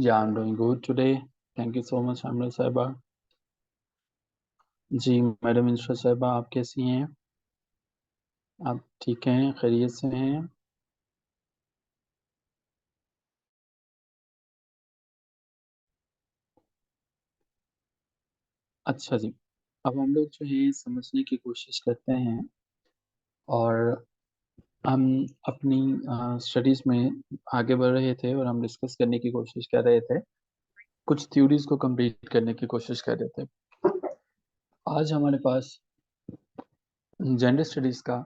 Yeah, I'm doing good today. Thank you so much, Amra साहिबा। जी, madam इंशा साहिबा, आप कैसी हैं? आप ठीक हैं? खैरियत से हैं? अच्छा जी। अब हम लोग जो है समझने की कोशिश करते हैं, और हम अपनी स्टडीज में आगे बढ़ रहे थे, और हम डिस्कस करने की कोशिश कर रहे थे, कुछ थ्योरीज को कंप्लीट करने की कोशिश कर रहे थे। आज हमारे पास जेंडर स्टडीज का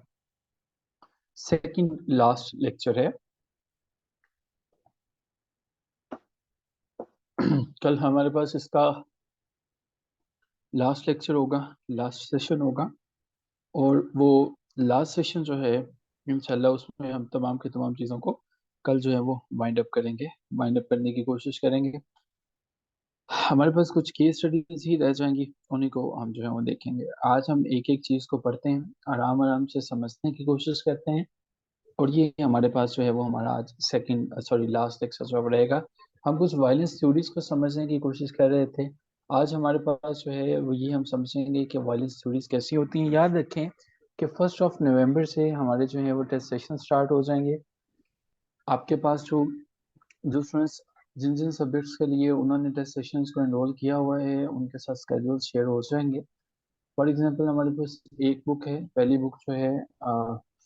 सेकंड लास्ट लेक्चर है। कल हमारे पास इसका लास्ट लेक्चर होगा, लास्ट सेशन होगा। और वो लास्ट सेशन जो है, इंशाल्लाह उसमें हम तमाम की तमाम चीज़ों को कल जो है वो वाइंड अप करेंगे, वाइंड अप करने की कोशिश करेंगे। हमारे पास कुछ केस स्टडीज ही रह जाएंगी, उन्हीं को हम जो है वो देखेंगे। आज हम एक एक चीज़ को पढ़ते हैं, आराम आराम से समझने की कोशिश करते हैं। और ये हमारे पास जो है वो हमारा आज सेकंड सॉरी लास्ट लेक्चर जो रहेगा। हम कुछ वायलेंस थ्योरीज को समझने की कोशिश कर रहे थे। आज हमारे पास जो है वो ये हम समझेंगे कि वायलेंस थ्योरीज कैसी होती हैं। याद रखें कि 1 नवंबर से हमारे जो है वो टेस्ट सेशन स्टार्ट हो जाएंगे। आपके पास जो जो स्टूडेंट्स जिन जिन सब्जेक्ट्स के लिए उन्होंने टेस्ट सेशंस को एनरोल किया हुआ है, उनके साथ स्केड्यूल शेयर हो जाएंगे। फॉर एग्जांपल हमारे पास एक बुक है, पहली बुक जो है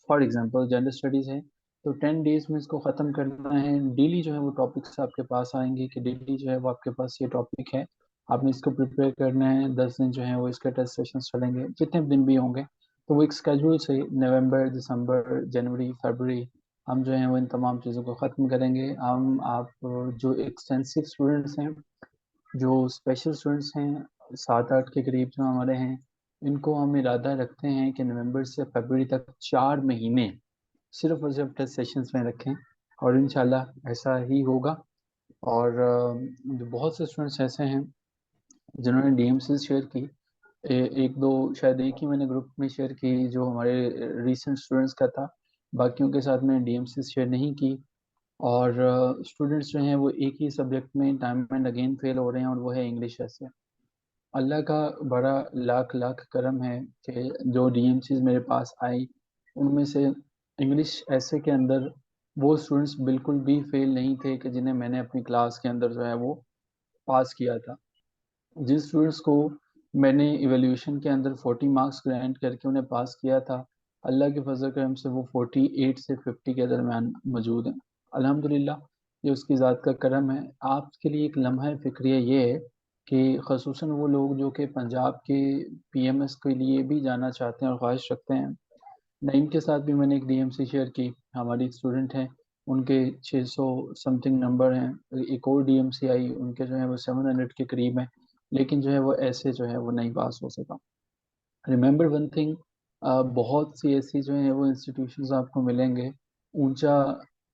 फॉर एग्जांपल जेंडर स्टडीज है। तो 10 डेज में इसको ख़त्म करना है। डेली जो है वो टॉपिक्स आपके पास आएंगे कि डेली जो है वो आपके पास ये टॉपिक है, आपने इसको प्रिपेयर करना है। 10 दिन जो है वो इसके टेस्ट सेशन चलेंगे, जितने दिन भी होंगे। तो वो एक स्केड्यूल से नवंबर, दिसंबर, जनवरी, फरवरी हम जो है वो इन तमाम चीज़ों को ख़त्म करेंगे। हम आप जो एक्सटेंसिव स्टूडेंट्स हैं, जो स्पेशल स्टूडेंट्स हैं, 7-8 के करीब जो हमारे हैं, इनको हम इरादा रखते हैं कि नवंबर से फरवरी तक 4 महीने सिर्फ और सिर्फ टेस्ट सेशंस में रखें। और इंशाल्लाह ऐसा ही होगा। और जो बहुत से स्टूडेंट्स ऐसे हैं जिन्होंने डीएमसी शेयर की, एक दो शायद एक ही मैंने ग्रुप में शेयर की जो हमारे रीसेंट स्टूडेंट्स का था। बाकियों के साथ मैंने डीएमसी शेयर नहीं की। और स्टूडेंट्स जो हैं वो एक ही सब्जेक्ट में टाइम एंड अगेन फेल हो रहे हैं, और वो है इंग्लिश ऐसे। अल्लाह का बड़ा लाख लाख करम है कि जो डीएमसीज मेरे पास आई, उनमें से इंग्लिश ऐसे के अंदर वो स्टूडेंट्स बिल्कुल भी फेल नहीं थे कि जिन्हें मैंने अपनी क्लास के अंदर जो है वो पास किया था। जिन स्टूडेंट्स को मैंने इवेल्यूशन के अंदर 40 मार्क्स ग्रांट करके उन्हें पास किया था, अल्लाह के फजल करम से वो 48 से 50 के दरमियान मौजूद हैं। अल्हम्दुलिल्लाह, ये उसकी ज़ात का करम है। आपके लिए एक लम्हा फ़िक्रिया ये है कि खसूसन वो लोग जो कि पंजाब के पीएमएस के लिए भी जाना चाहते हैं और ख्वाहिश रखते हैं, नईम के साथ भी मैंने एक डीएमसी शेयर की। हमारी एक स्टूडेंट हैं, उनके 600 समथिंग नंबर हैं। एक और डीएमसी आई, उनके जो है वो 700 के करीब हैं, लेकिन जो है वो ऐसे जो है वो नहीं पास हो सका। रिमेंबर वन थिंग, बहुत सी ऐसी जो है वो इंस्टीट्यूशंस आपको मिलेंगे, ऊंचा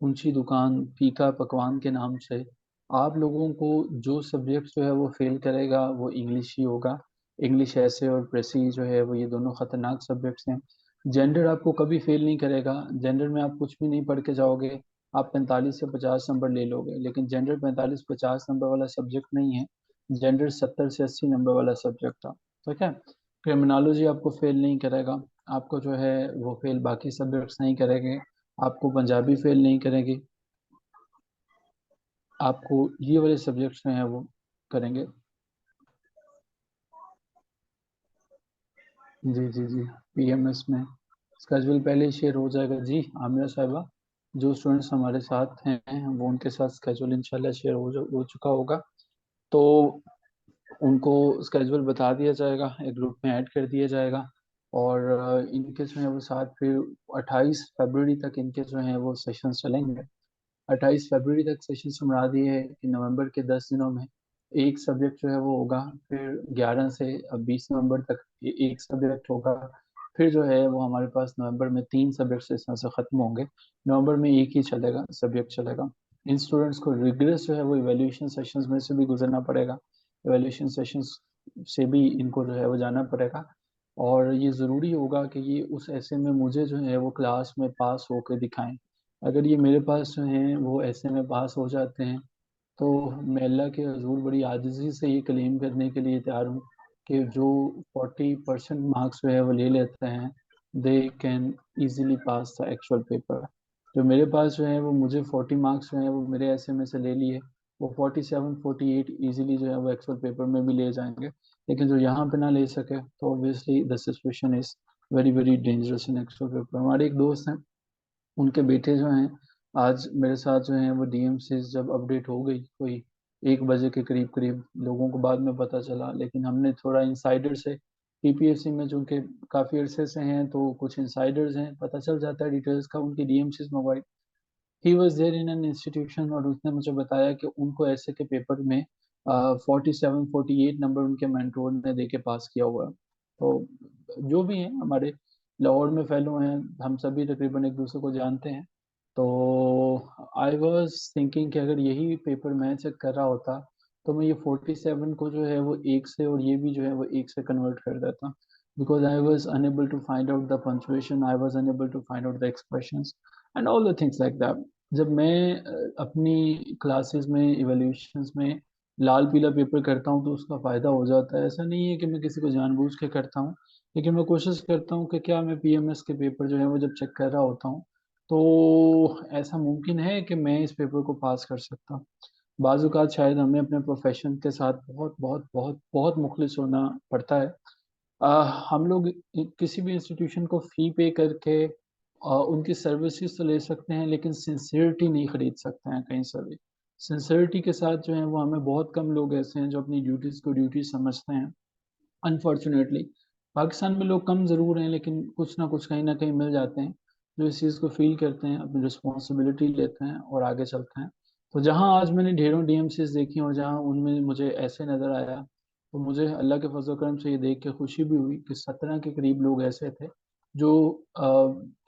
ऊंची दुकान फीका पकवान के नाम से। आप लोगों को जो सब्जेक्ट जो है वो फेल करेगा वो इंग्लिश ही होगा। इंग्लिश ऐसे और प्रेसी जो है वो ये दोनों खतरनाक सब्जेक्ट्स हैं। जेंडर आपको कभी फेल नहीं करेगा। जेंडर में आप कुछ भी नहीं पढ़ के जाओगे, आप 45 से 50 नंबर ले लोगे, लेकिन जेंडर 45-50 नंबर वाला सब्जेक्ट नहीं है। जेंडर 70 से 80 नंबर वाला सब्जेक्ट था। ठीक है। क्रिमिनोलॉजी आपको फेल नहीं करेगा। आपको जो है वो फेल बाकी सब्जेक्ट्स नहीं करेंगे। आपको पंजाबी फेल नहीं करेंगे। आपको ये वाले सब्जेक्ट्स जो हैं वो करेंगे। जी जी जी। पीएमएस में स्केड्यूल पहले ही शेयर हो जाएगा जी आमिर साहिबा। जो स्टूडेंट्स हमारे साथ हैं वो उनके साथ स्केड्यूल इंशाल्लाह शेयर हो चुका होगा। तो उनको स्केड्यूल बता दिया जाएगा, एक ग्रुप में ऐड कर दिया जाएगा। और इनके जो है वो साथ फिर 28 फरवरी तक इनके जो है वो सेशंस चलेंगे। 28 फरवरी तक सेशन सुना दिए है कि नवंबर के 10 दिनों में एक सब्जेक्ट जो है वो होगा। फिर 11 से 20 नवंबर तक एक सब्जेक्ट होगा। फिर जो है वो हमारे पास नवंबर में 3 सब्जेक्ट इस तरह से ख़त्म होंगे। नवंबर में एक ही चलेगा सब्जेक्ट चलेगा। इन स्टूडेंट्स को रिग्रेस जो है वो इवेल्यूशन सेशंस में से भी गुजरना पड़ेगा। इवेल्यूशन सेशंस से भी इनको जो है वो जाना पड़ेगा। और ये ज़रूरी होगा कि ये उस ऐसे में मुझे जो है वो क्लास में पास होकर दिखाएं। अगर ये मेरे पास जो हैं वो ऐसे में पास हो जाते हैं, तो मैं अल्लाह के हजूर बड़ी आजिज़ी से ये क्लेम करने के लिए तैयार हूँ कि जो 40% मार्क्स जो है वो ले लेते हैं, they can easily pass the actual paper. जो मेरे पास जो है वो, मुझे 40 मार्क्स जो हैं वो मेरे ऐसे में से ले लिए, वो 47 48 ईज़िली जो है वो एक्चुअल पेपर में भी ले जाएंगे। लेकिन जो यहाँ पे ना ले सके, तो obviously the situation is very very dangerous in actual paper. हमारे एक दोस्त हैं, उनके बेटे जो हैं आज मेरे साथ जो हैं वो डीएम से जब अपडेट हो गई कोई 1 बजे के करीब करीब, लोगों को बाद में पता चला, लेकिन हमने थोड़ा इंसाइडर से, पीपीएससी में जो उनके काफ़ी अरसे से हैं तो कुछ इंसाइडर्स हैं, पता चल जाता है डिटेल्स का, उनकी DMCs mobile, he was there in an institution, और उसने मुझे बताया कि उनको ऐसे के पेपर में 47 48 नंबर उनके मेंटोर ने दे के पास किया हुआ है। तो जो भी हैं, हमारे लाहौर में फेलो हैं, हम सभी तकरीबन एक दूसरे को जानते हैं। तो आई वॉज थिंकिंग कि अगर यही पेपर मैं चेक कर रहा होता, तो मैं ये 47 को जो है वो एक से, और ये भी जो है वो एक से कन्वर्ट कर देता, because I was unable to find out the punctuation, I was unable to find out the expressions and all the things like that. जब मैं अपनी क्लासेस में, इवैल्यूएशंस में लाल पीला पेपर करता हूँ तो उसका फ़ायदा हो जाता है। ऐसा नहीं है कि मैं किसी को जानबूझ के करता हूँ, लेकिन मैं कोशिश करता हूँ कि क्या मैं पीएमएस के पेपर जो है वो जब चेक कर रहा होता हूँ, तो ऐसा मुमकिन है कि मैं इस पेपर को पास कर सकता हूँ। बाज़ औक़ात शायद हमें अपने प्रोफेशन के साथ बहुत बहुत बहुत बहुत मुखलिस होना पड़ता है। अ, हम लोग किसी भी इंस्टीट्यूशन को फ़ी पे करके उनकी सर्विसेज तो ले सकते हैं, लेकिन सिंसियरिटी नहीं खरीद सकते हैं कहीं से भी। सिंसियरिटी के साथ जो है वो, हमें बहुत कम लोग ऐसे हैं जो अपनी ड्यूटीज़ को ड्यूटी समझते हैं। अनफॉर्चुनेटली पाकिस्तान में लोग कम ज़रूर हैं, लेकिन कुछ ना कुछ कहीं न कहीं मिल जाते हैं, जो इस चीज़ को फ़ील करते हैं, अपनी रिस्पॉन्सिबिलिटी लेते हैं और आगे चलते हैं। तो जहाँ आज मैंने ढेरों डीएमसीज़ देखी और जहाँ उनमें मुझे ऐसे नज़र आया, तो मुझे अल्लाह के फज़ल करम से ये देख के खुशी भी हुई कि 17 के करीब लोग ऐसे थे जो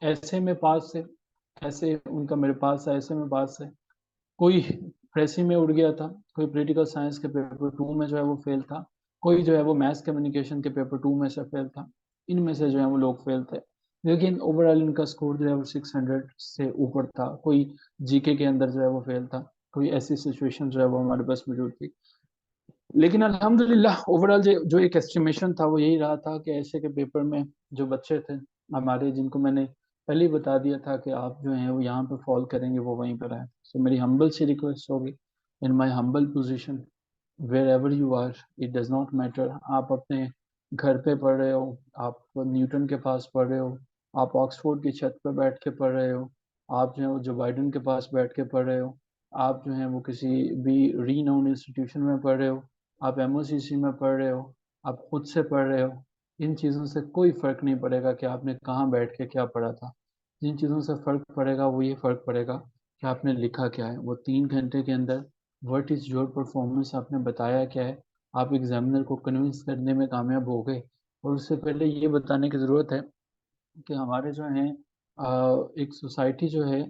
ऐसे में पास थे, ऐसे उनका मेरे पास था, ऐसे में पास थे। कोई प्रेसी में उड़ गया था, कोई पॉलिटिकल साइंस के पेपर 2 में जो है वो फेल था, कोई जो है वो मैथ्स कम्युनिकेशन के पेपर 2 में से फेल था। इनमें से जो है वो लोग फेल थे। लेकिन ओवरऑल इनका स्कोर जो है वो 600 से ऊपर था। कोई जीके के अंदर जो है वो फेल था। कोई ऐसी सिचुएशन जो है वो हमारे पास मौजूद थी। लेकिन अल्हम्दुलिल्लाह ओवरऑल जो एक एस्टिमेशन था वो यही रहा था कि ऐसे के पेपर में जो बच्चे थे हमारे, जिनको मैंने पहले ही बता दिया था कि आप जो हैं वो यहाँ पे फॉल करेंगे, वो वहीं पर आए। सो मेरी हम्बल सी रिक्वेस्ट होगी, in my humble position, wherever you are, it does not matter, आप अपने घर पे पढ़ रहे हो, आप न्यूटन के पास पढ़ रहे हो, आप ऑक्सफोर्ड की छत पे बैठ के पढ़ रहे हो, आप जो है वो जो बाइडन के पास बैठ के पढ़ रहे हो, आप जो है वो किसी भी रीनाउंड इंस्टीट्यूशन में पढ़ रहे हो, आप एमओसीसी में पढ़ रहे हो, आप खुद से पढ़ रहे हो, इन चीज़ों से कोई फ़र्क नहीं पड़ेगा कि आपने कहाँ बैठ के क्या पढ़ा था। जिन चीज़ों से फ़र्क पड़ेगा वो ये फ़र्क पड़ेगा कि आपने लिखा क्या है। वो 3 घंटे के अंदर व्हाट इज़ योर परफॉर्मेंस, आपने बताया क्या है, आप एग्जामिनर को कन्विंस करने में कामयाब हो गए। और उससे पहले ये बताने की ज़रूरत है कि हमारे जो हैं एक सोसाइटी जो है,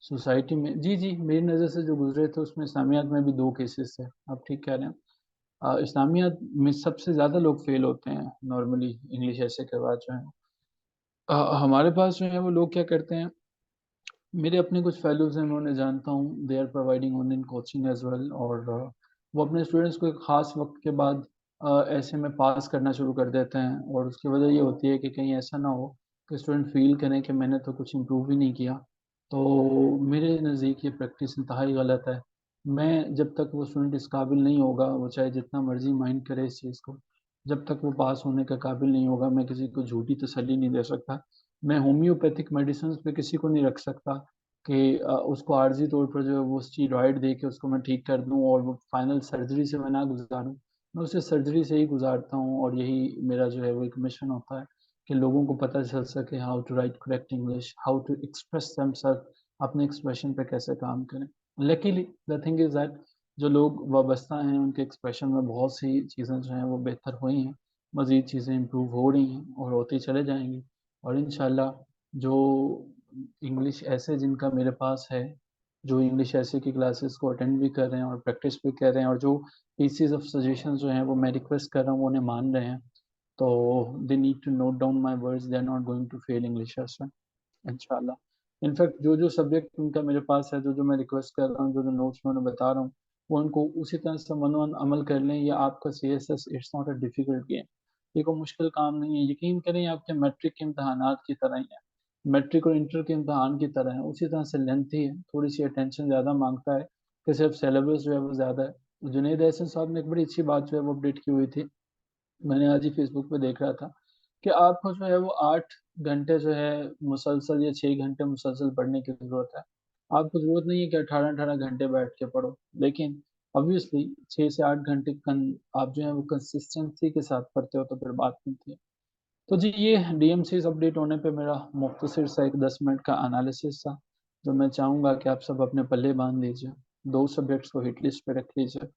सोसाइटी में, जी जी, मेरी नज़र से जो गुजरे थे उसमें इस्लामियात में भी 2 केसेस थे, आप ठीक कह रहे हैं। इस्लामियात में सबसे ज़्यादा लोग फेल होते हैं नॉर्मली इंग्लिश ऐसे के बाद जो है। हमारे पास जो है वो लोग क्या करते हैं, मेरे अपने कुछ फेलोज़ हैं, मैं उन्हें जानता हूँ, they are providing online coaching as well, और वो अपने स्टूडेंट्स को एक ख़ास वक़्त के बाद ऐसे में पास करना शुरू कर देते हैं, और उसकी वजह ये होती है कि कहीं ऐसा ना हो कि स्टूडेंट फ़ील करें कि मैंने तो कुछ इम्प्रूव ही नहीं किया। तो मेरे नज़दीक ये प्रैक्टिस इंतहाई गलत है। मैं जब तक वो स्टूडेंट इस काबिल नहीं होगा, वो चाहे जितना मर्ज़ी माइंड करे इस चीज़ को, जब तक वो पास होने के काबिल नहीं होगा, मैं किसी को झूठी तसल्ली नहीं दे सकता। मैं होम्योपैथिक मेडिसिन्स पे किसी को नहीं रख सकता कि उसको आर्ज़ी तौर पर जो है वो स्टीरॉइड दे के उसको मैं ठीक कर दूँ और वो फाइनल सर्जरी से मैं ना गुज़ारूँ। मैं उसे सर्जरी से ही गुज़ारता हूँ, और यही मेरा जो है वो एक मिशन होता है कि लोगों को पता चल सके how to write correct English, how to express themselves, अपने एक्सप्रेशन पे कैसे काम करें। Luckily the thing is that जो लोग वाबस्ता हैं उनके एक्सप्रेशन में बहुत सी चीज़ें जो हैं वो बेहतर हुई हैं। मज़ीद चीज़ें इम्प्रूव हो रही हैं और होती चले जाएँगी। और इंशाल्लाह जो इंग्लिश ऐसे जिनका मेरे पास है, जो इंग्लिश ऐसे की क्लासेस को अटेंड भी कर रहे हैं और प्रैक्टिस भी कर रहे हैं, और जो पीसेस ऑफ सजेशंस जो हैं वो मैं रिक्वेस्ट कर रहा हूँ वो उन्हें मान रहे हैं, तो they need to note down my words, they are not going to fail English as इंशाल्लाह। इनफैक्ट जो-जो सब्जेक्ट उनका मेरे पास है, जो-जो मैं रिक्वेस्ट कर रहा हूँ, जो-जो नोट्स मैं उन्हें बता रहा हूँ, वो उनको उसी तरह से मनोन अमल कर लें। या आपका CSS it's not a difficult game, ये कोई मुश्किल काम नहीं है। यकीन करें आपके मैट्रिक के इम्तहानात की तरह ही है, मैट्रिक और इंटर के इम्तहान की तरह है, उसी तरह से लेंथी है, थोड़ी सी अटेंशन ज़्यादा मांगता है कि सिर्फ सिलेबस जो है वो ज़्यादा है। जुनेद एहसन साहब ने एक बड़ी अच्छी बात जो है वो अपडेट की हुई थी, मैंने आज ही फेसबुक पे देख रहा था कि आपको जो है वो 8 घंटे जो है मुसलसल या 6 घंटे मुसलसल पढ़ने की जरूरत है। आपको जरूरत नहीं है कि 18-18 घंटे बैठ के पढ़ो, लेकिन ऑब्वियसली 6 से 8 घंटे आप जो है वो कंसिस्टेंसी के साथ पढ़ते हो तो फिर बात बनती है। तो जी ये DMCs अपडेट होने पे मेरा मुख्तसर सा एक 10 मिनट का एनालिसिस था, जो मैं चाहूँगा कि आप सब अपने पल्ले बांध लीजिए। 2 सब्जेक्ट्स को हिट लिस्ट पे रख लीजिए।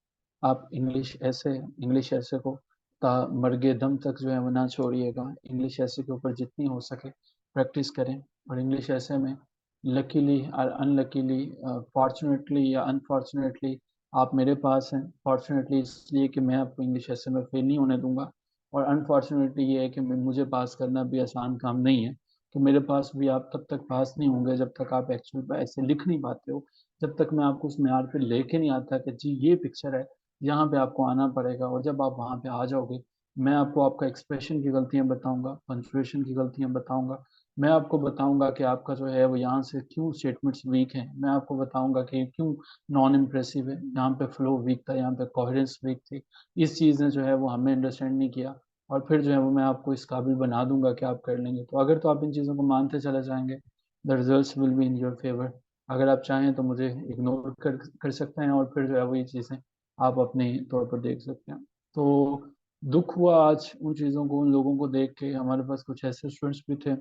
आप इंग्लिश ऐसे को ता मर्गे दम तक जो है वो ना छोड़िएगा। इंग्लिश ऐसे के ऊपर जितनी हो सके प्रैक्टिस करें। और इंग्लिश ऐसे में लकीली और अनलकीली, फॉर्चुनेटली या अनफॉर्चुनेटली आप मेरे पास हैं। फॉर्चुनेटली इसलिए कि मैं आपको इंग्लिश ऐसे में फेल नहीं होने दूंगा, और अनफॉर्चुनेटली ये है कि मुझे पास करना भी आसान काम नहीं है। तो मेरे पास भी आप तब तक पास नहीं होंगे जब तक आप एक्चुअल में ऐसे लिख नहीं पाते हो, जब तक मैं आपको उस मैार पे लेके नहीं आता कि जी ये पिक्चर है, यहाँ पे आपको आना पड़ेगा। और जब आप वहाँ पे आ जाओगे, मैं आपको आपका एक्सप्रेशन की गलतियाँ बताऊंगा, पंचुएशन की गलतियाँ बताऊंगा। मैं आपको बताऊंगा कि आपका जो है वो यहाँ से क्यों स्टेटमेंट्स वीक हैं। मैं आपको बताऊंगा कि क्यों नॉन इम्प्रेसिव है, यहाँ पे फ्लो वीक था, यहाँ पे कोहेरेंस वीक थी। इस चीज़ ने जो है वो हमें अंडरस्टैंड नहीं किया, और फिर जो है वो मैं आपको इस काबिल बना दूंगा कि आप कर लेंगे। तो अगर तो आप इन चीज़ों को मानते चले जाएंगे, the results will be in your favour. अगर आप चाहें तो मुझे इग्नोर कर सकते हैं, और फिर जो है वो ये चीज़ें आप अपने तौर पर देख सकते हैं। तो दुख हुआ आज उन चीज़ों को, उन लोगों को देख के। हमारे पास कुछ ऐसे स्टूडेंट्स भी थे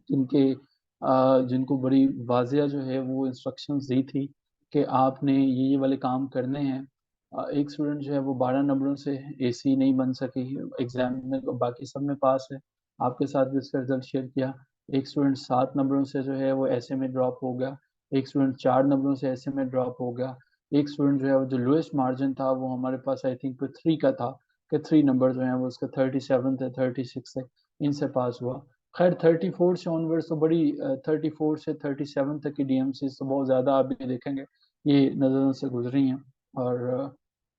जिनके जिनको बड़ी वाजिया जो है वो इंस्ट्रक्शंस दी थी कि आपने ये वाले काम करने हैं। एक स्टूडेंट जो है वो 12 नंबरों से AC नहीं बन सकी एग्जाम में, तो बाकी सब में पास है, आपके साथ भी उसका रिजल्ट शेयर किया। एक स्टूडेंट 7 नंबरों से जो है वो ऐसे में ड्रॉप हो गया। एक स्टूडेंट 4 नंबरों से ऐसे में ड्रॉप हो गया। एक स्टूडेंट जो है वो जो लोएस्ट मार्जिन था वो हमारे पास आई थिंक 3 का था, कि 3 नंबर जो है वो उसका 37 थे, 36 थे, इनसे पास हुआ। खैर 34 से ऑनवर्ड्स तो बड़ी 34 से 37 तक की DMC तो बहुत ज़्यादा आप भी देखेंगे ये नज़रों से गुजरी हैं। और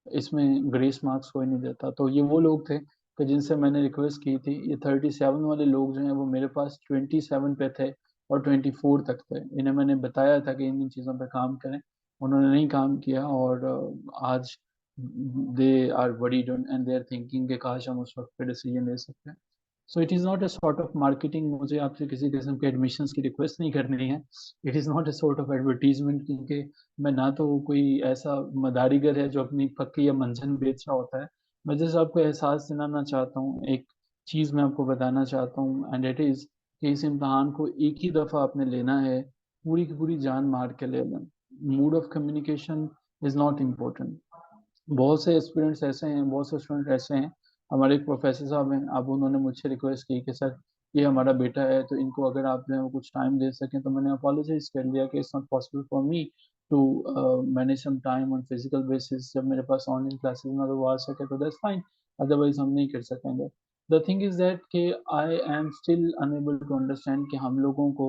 इसमें ग्रेस मार्क्स कोई नहीं देता। तो ये वो लोग थे कि जिनसे मैंने रिक्वेस्ट की थी। ये 37 वाले लोग जो हैं वो मेरे पास 27 पे थे और 24 तक थे। इन्हें मैंने बताया था कि इन चीज़ों पे काम करें, उन्होंने नहीं काम किया। और आज they are worried and they are thinking कि काश हम उस वक्त पे डिसीजन ले सकते हैं। So it is not a sort of marketing, मुझे आपसे किसी किस्म के एडमिशन्स की रिक्वेस्ट नहीं करनी है। It is not a sort of advertisement, क्योंकि मैं ना तो कोई ऐसा मदारीगर है जो अपनी फक्की या मंजन बेच रहा होता है। मैं जैसे आपको एहसास दिलाना चाहता हूँ, एक चीज़ मैं आपको बताना चाहता हूँ, एंड इट इज़ कि इस इम्तहान को एक ही दफ़ा आपने लेना है, पूरी की पूरी जान मार के ले लें। Mood off communication is not important. बहुत से स्टूडेंट्स ऐसे हैं, बहुत से स्टूडेंट ऐसे हैं। हमारे एक प्रोफेसर साहब हैं, अब उन्होंने मुझसे रिक्वेस्ट की कि सर ये हमारा बेटा है, तो इनको अगर आप जो है वो कुछ टाइम दे सकें। तो मैंने अपोलोजाइज कर दिया कि it's not possible for me to manage some time on physical basis. जब मेरे पास ऑनलाइन क्लासेस में अगर वो आ सके तो दैट्स फाइन, अदरवाइज हम नहीं कर सकेंगे। द थिंग इज दैट कि I am still unable to understand कि हम लोगों को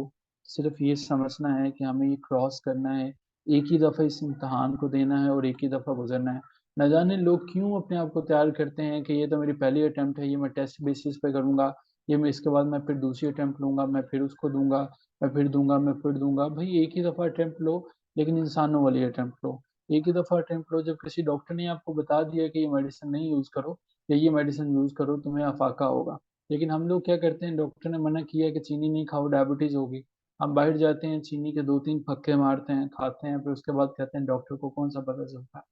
सिर्फ ये समझना है कि हमें ये क्रॉस करना है, एक ही दफ़ा इस इम्तहान को देना है और एक ही दफ़ा गुजरना है। न जाने लोग क्यों अपने आप को तैयार करते हैं कि ये तो मेरी पहली अटेम्प्ट है, ये मैं टेस्ट बेसिस पे करूंगा, ये मैं इसके बाद मैं फिर दूसरी अटेम्प्ट लूंगा, मैं फिर उसको दूंगा, मैं फिर दूंगा, मैं फिर दूंगा। भाई एक ही दफ़ा अटेम्प्ट लो, लेकिन इंसानों वाली अटेम्प्ट लो। एक ही दफ़ा अटेम्प्ट लो। जब किसी डॉक्टर ने आपको बता दिया कि ये मेडिसिन नहीं यूज़ करो या ये मेडिसिन यूज़ करो, तुम्हें अफाका होगा। लेकिन हम लोग क्या करते हैं, डॉक्टर ने मना किया कि चीनी नहीं खाओ, डायबिटीज़ होगी। हम बाहर जाते हैं, चीनी के 2-3 फक्के मारते हैं, खाते हैं, फिर उसके बाद कहते हैं डॉक्टर को कौन सा पता चलता है।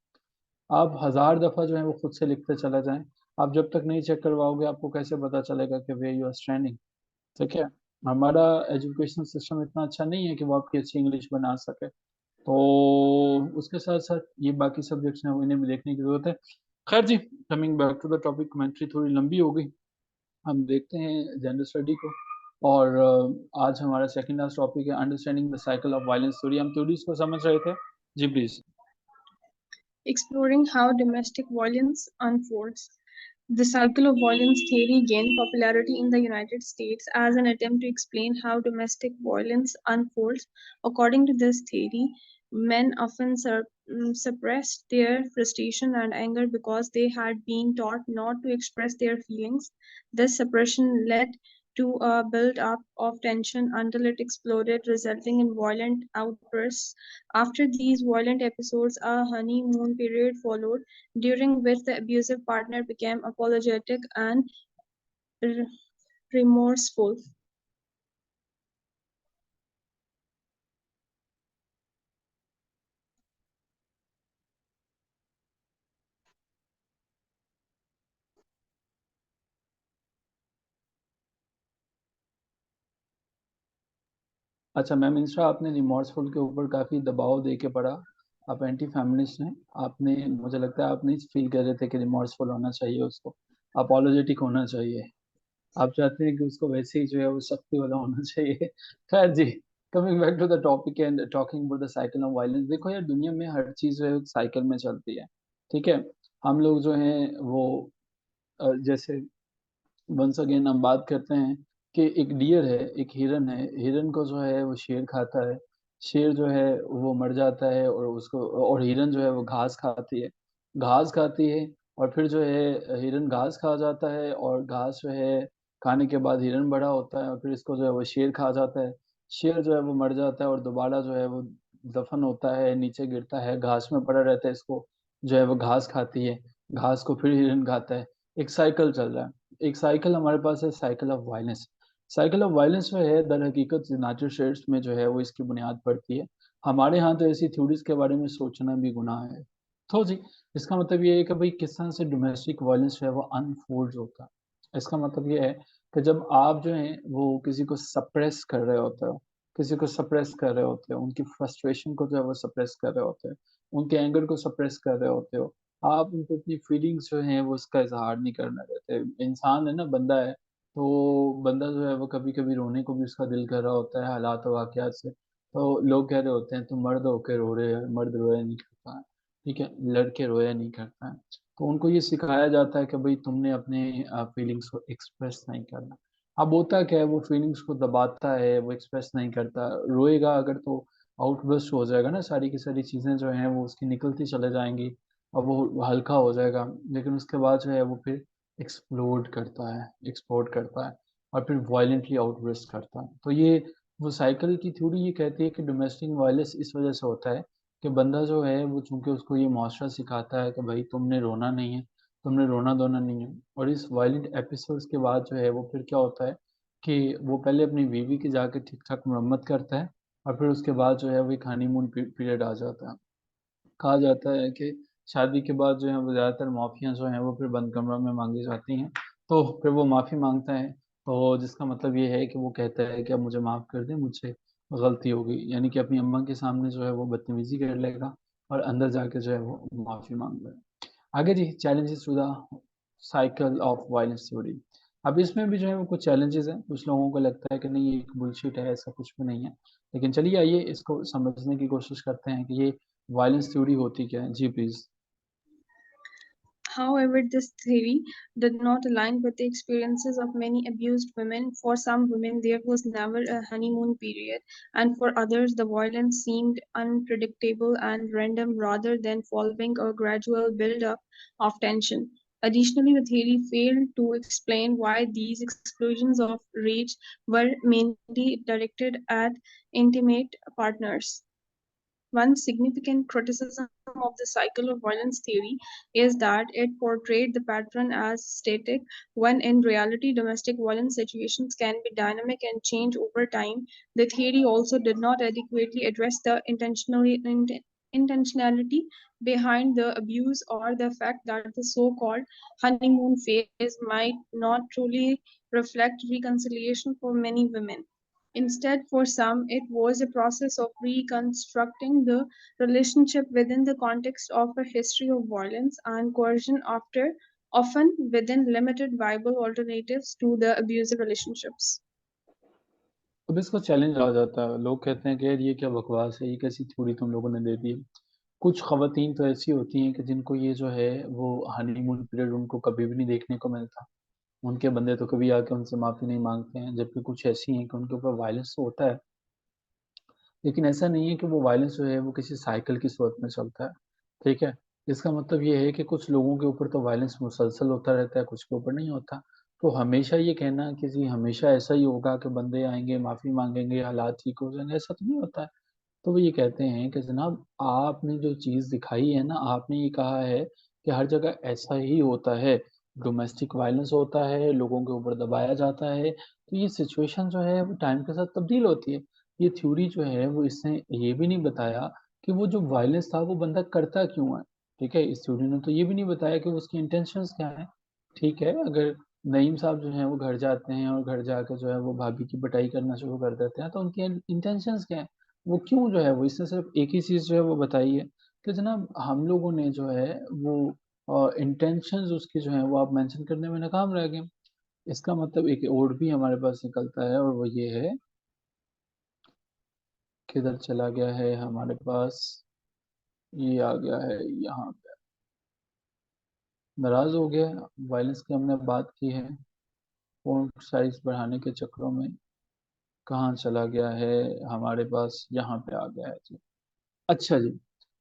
आप 1000 दफ़ा जो है वो खुद से लिखते चला जाएं। आप जब तक नहीं चेक करवाओगे, आपको कैसे पता चलेगा कि वे यू आर स्टैंडिंग। ठीक है, हमारा एजुकेशन सिस्टम इतना अच्छा नहीं है कि वो आपकी अच्छी इंग्लिश बना सके। तो उसके साथ साथ ये बाकी सब्जेक्ट्स हैं, वो इन्हें भी देखने की जरूरत है। खैर जी, coming back to the topic, commentary थोड़ी लंबी हो गई, हम देखते हैं जेंडर स्टडी को। और आज हमारा सेकंड लास्ट टॉपिक है understanding the cycle of violence theory. हम थ्योरीज को समझ रहे थे जी, please. Exploring how domestic violence unfolds. The cycle of violence theory gained popularity in the United States as an attempt to explain how domestic violence unfolds. According to this theory, Men often suppressed their frustration and anger because they had been taught not to express their feelings. This suppression led to a build-up of tension until it exploded, resulting in violent outbursts. After these violent episodes, a honeymoon period followed, during which the abusive partner became apologetic and r- remorseful. अच्छा ma'am, Insta आपने remorseful के ऊपर काफ़ी दबाव दे के पढ़ा। आप anti feminist हैं। आपने, मुझे लगता है आप नहीं फील कर रहे थे कि रिमोर्सफुल होना चाहिए उसको, अपोलोजेटिक होना चाहिए। आप चाहते हैं कि उसको वैसे ही जो है वो सख्ती वाला होना चाहिए। खैर जी, coming back to the topic and talking about the cycle of violence. देखो यार, दुनिया में हर चीज़ जो है साइकिल में चलती है। ठीक है। हम लोग जो हैं वो जैसे वंस अगेन हम बात करते हैं कि एक डियर है, एक हिरन है। हिरन को जो है वो शेर खाता है। शेर जो है वो मर जाता है, और उसको, और हिरन जो है वो घास खाती है। घास खाती है, और फिर जो है हिरन घास खा जाता है, और घास जो है खाने के बाद हिरन बड़ा होता है, और फिर इसको जो है वो शेर खा जाता है। शेर जो है वो मर जाता है, और दोबारा जो है वो दफन होता है, नीचे गिरता है, घास में पड़ा रहता है। इसको जो है वो घास खाती है, घास को फिर हिरन खाता है। एक साइकिल चल रहा है। एक साइकिल हमारे पास है, cycle of violence. Cycle of violence जो है दर हकीकत यूनाइटेड स्टेट्स में जो है वो इसकी बुनियाद पड़ती है। हमारे यहाँ तो ऐसी थ्योरीज के बारे में सोचना भी गुनाह है। तो जी, इसका मतलब ये है कि भाई किस तरह से डोमेस्टिक वायलेंस जो है वो अनफोल्ड होता है। इसका मतलब ये है कि जब आप जो है वो किसी को सप्रेस कर रहे होते हो, किसी को सप्रेस कर रहे होते हो, उनकी फ्रस्ट्रेशन को जो है वो सप्रेस कर रहे होते हो, उनके एंगर को सप्रेस कर रहे होते हो, आप उनको अपनी फीलिंग्स जो हैं वो उसका इजहार नहीं करना देते। इंसान है ना, बंदा है, तो बंदा जो है वो कभी कभी रोने को भी उसका दिल कर रहा होता है हालात वाकयात से। तो लोग कह रहे होते हैं तुम मर्द होके रो रहे हो, मर्द रोया नहीं करता है। ठीक है, लड़के रोया नहीं करता है। तो उनको ये सिखाया जाता है कि भाई तुमने अपने फीलिंग्स को एक्सप्रेस नहीं करना। अब होता क्या है, वो फीलिंग्स को दबाता है, वो एक्सप्रेस नहीं करता। रोएगा अगर तो आउटबर्स्ट हो जाएगा ना, सारी की सारी चीज़ें जो हैं वो उसकी निकलती चले जाएंगी, और वो हल्का हो जाएगा। लेकिन उसके बाद जो है वो फिर एक्सप्लोड करता है, एक्सप्लोड करता है, और फिर वायलेंटली आउटबर्स्ट करता है। तो ये वो साइकिल की थ्योरी ये कहती है कि डोमेस्टिक वायलेंस इस वजह से होता है कि बंदा जो है वो, चूंकि उसको ये मुआशरा सिखाता है कि भाई तुमने रोना नहीं है, तुमने रोना धोना नहीं है। और इस वायलेंट एपिसोड्स के बाद जो है वो फिर क्या होता है कि वो पहले अपनी बीवी की जाके ठीक ठाक मरम्मत करता है, और फिर उसके बाद जो है वो एक हनीमून पीरियड आ जाता है। कहा जाता है कि शादी के बाद जो है वो ज़्यादातर माफ़ियाँ जो हैं वो फिर बंद कमरा में मांगी जाती हैं। तो फिर वो माफ़ी मांगता है, तो जिसका मतलब ये है कि वो कहता है कि अब मुझे माफ़ कर दें, मुझसे गलती हो गई। यानी कि अपनी अम्मा के सामने जो है वो बदतमीजी कर लेगा, और अंदर जाके जो है वो माफ़ी मांग लेगा। आगे जी, challenges to the cycle of violence theory. अब इसमें भी जो है वो कुछ चैलेंजेस हैं। कुछ लोगों को लगता है कि नहीं ये एक बुलशिट है, ऐसा कुछ भी नहीं है। लेकिन चलिए आइए इसको समझने की कोशिश करते हैं कि ये वायलेंस थ्योरी होती क्या है। जी please. However, this theory did not align with the experiences of many abused women. For some women, there was never a honeymoon period, and for others, the violence seemed unpredictable and random rather than following a gradual build-up of tension. Additionally, the theory failed to explain why these explosions of rage were mainly directed at intimate partners. One significant criticism of the cycle of violence theory is that it portrayed the pattern as static, when in reality, domestic violence situations can be dynamic and change over time. The theory also did not adequately address the intentionality behind the abuse or the fact that the so called honeymoon phase might not truly reflect reconciliation for many women. Instead, for some, it was a process of reconstructing the relationship within the context of a history of violence and coercion, after often within limited viable alternatives to the abusive relationships. अब इसको challenge आ जाता है, लोग कहते हैं कि यार ये क्या बकवास है, ये कैसी थ्योरी तुम लोगों ने दे दी है। कुछ खवातीन तो ऐसी होती हैं कि जिनको ये जो है वो हनीमून पीरियड उनको कभी भी नहीं देखने को मिलता। उनके बंदे तो कभी आके उनसे माफ़ी नहीं मांगते हैं, जबकि कुछ ऐसी हैं कि उनके ऊपर वायलेंस तो होता है, लेकिन ऐसा नहीं है कि वो वायलेंस जो है वो किसी साइकिल की सूरत में चलता है। ठीक है। इसका मतलब ये है कि कुछ लोगों के ऊपर तो वायलेंस मुसलसल होता रहता है, कुछ के ऊपर नहीं होता। तो हमेशा ये कहना कि जी हमेशा ऐसा ही होगा कि बंदे आएंगे माफी मांगेंगे हालात ठीक हो जाएंगे, ऐसा तो नहीं होता है। तो वो ये कहते हैं कि जनाब आपने जो चीज़ दिखाई है ना, आपने ये कहा है कि हर जगह ऐसा ही होता है, डोमेस्टिक वायलेंस होता है, लोगों के ऊपर दबाया जाता है, तो ये सिचुएशन जो है वो टाइम के साथ तब्दील होती है। ये थ्योरी जो है वो इसने ये भी नहीं बताया कि वो जो वायलेंस था वो बंदा करता क्यों है। ठीक है, इस थ्योरी ने तो ये भी नहीं बताया कि उसकी इंटेंशंस क्या है। ठीक है, अगर नईम साहब जो हैं वो घर जाते हैं और घर जाकर जो है वो भाभी की पिटाई करना शुरू कर देते हैं, तो उनकी इंटेंशंस क्या है, वो क्यों जो है वो, इसने सिर्फ एक ही चीज जो है वो बताई है कि जनाब हम लोगों ने जो है वो इंटेंशंस उसकी जो है वो आप मेंशन करने में नाकाम रह गए। इसका मतलब एक और भी हमारे पास निकलता है और वो ये है, किधर चला गया है हमारे पास, ये आ गया है यहाँ पे, नाराज हो गया, वायलेंस की हमने बात की है, फोन साइज बढ़ाने के चक्करों में कहाँ चला गया है, हमारे पास यहाँ पे आ गया है जी। अच्छा जी,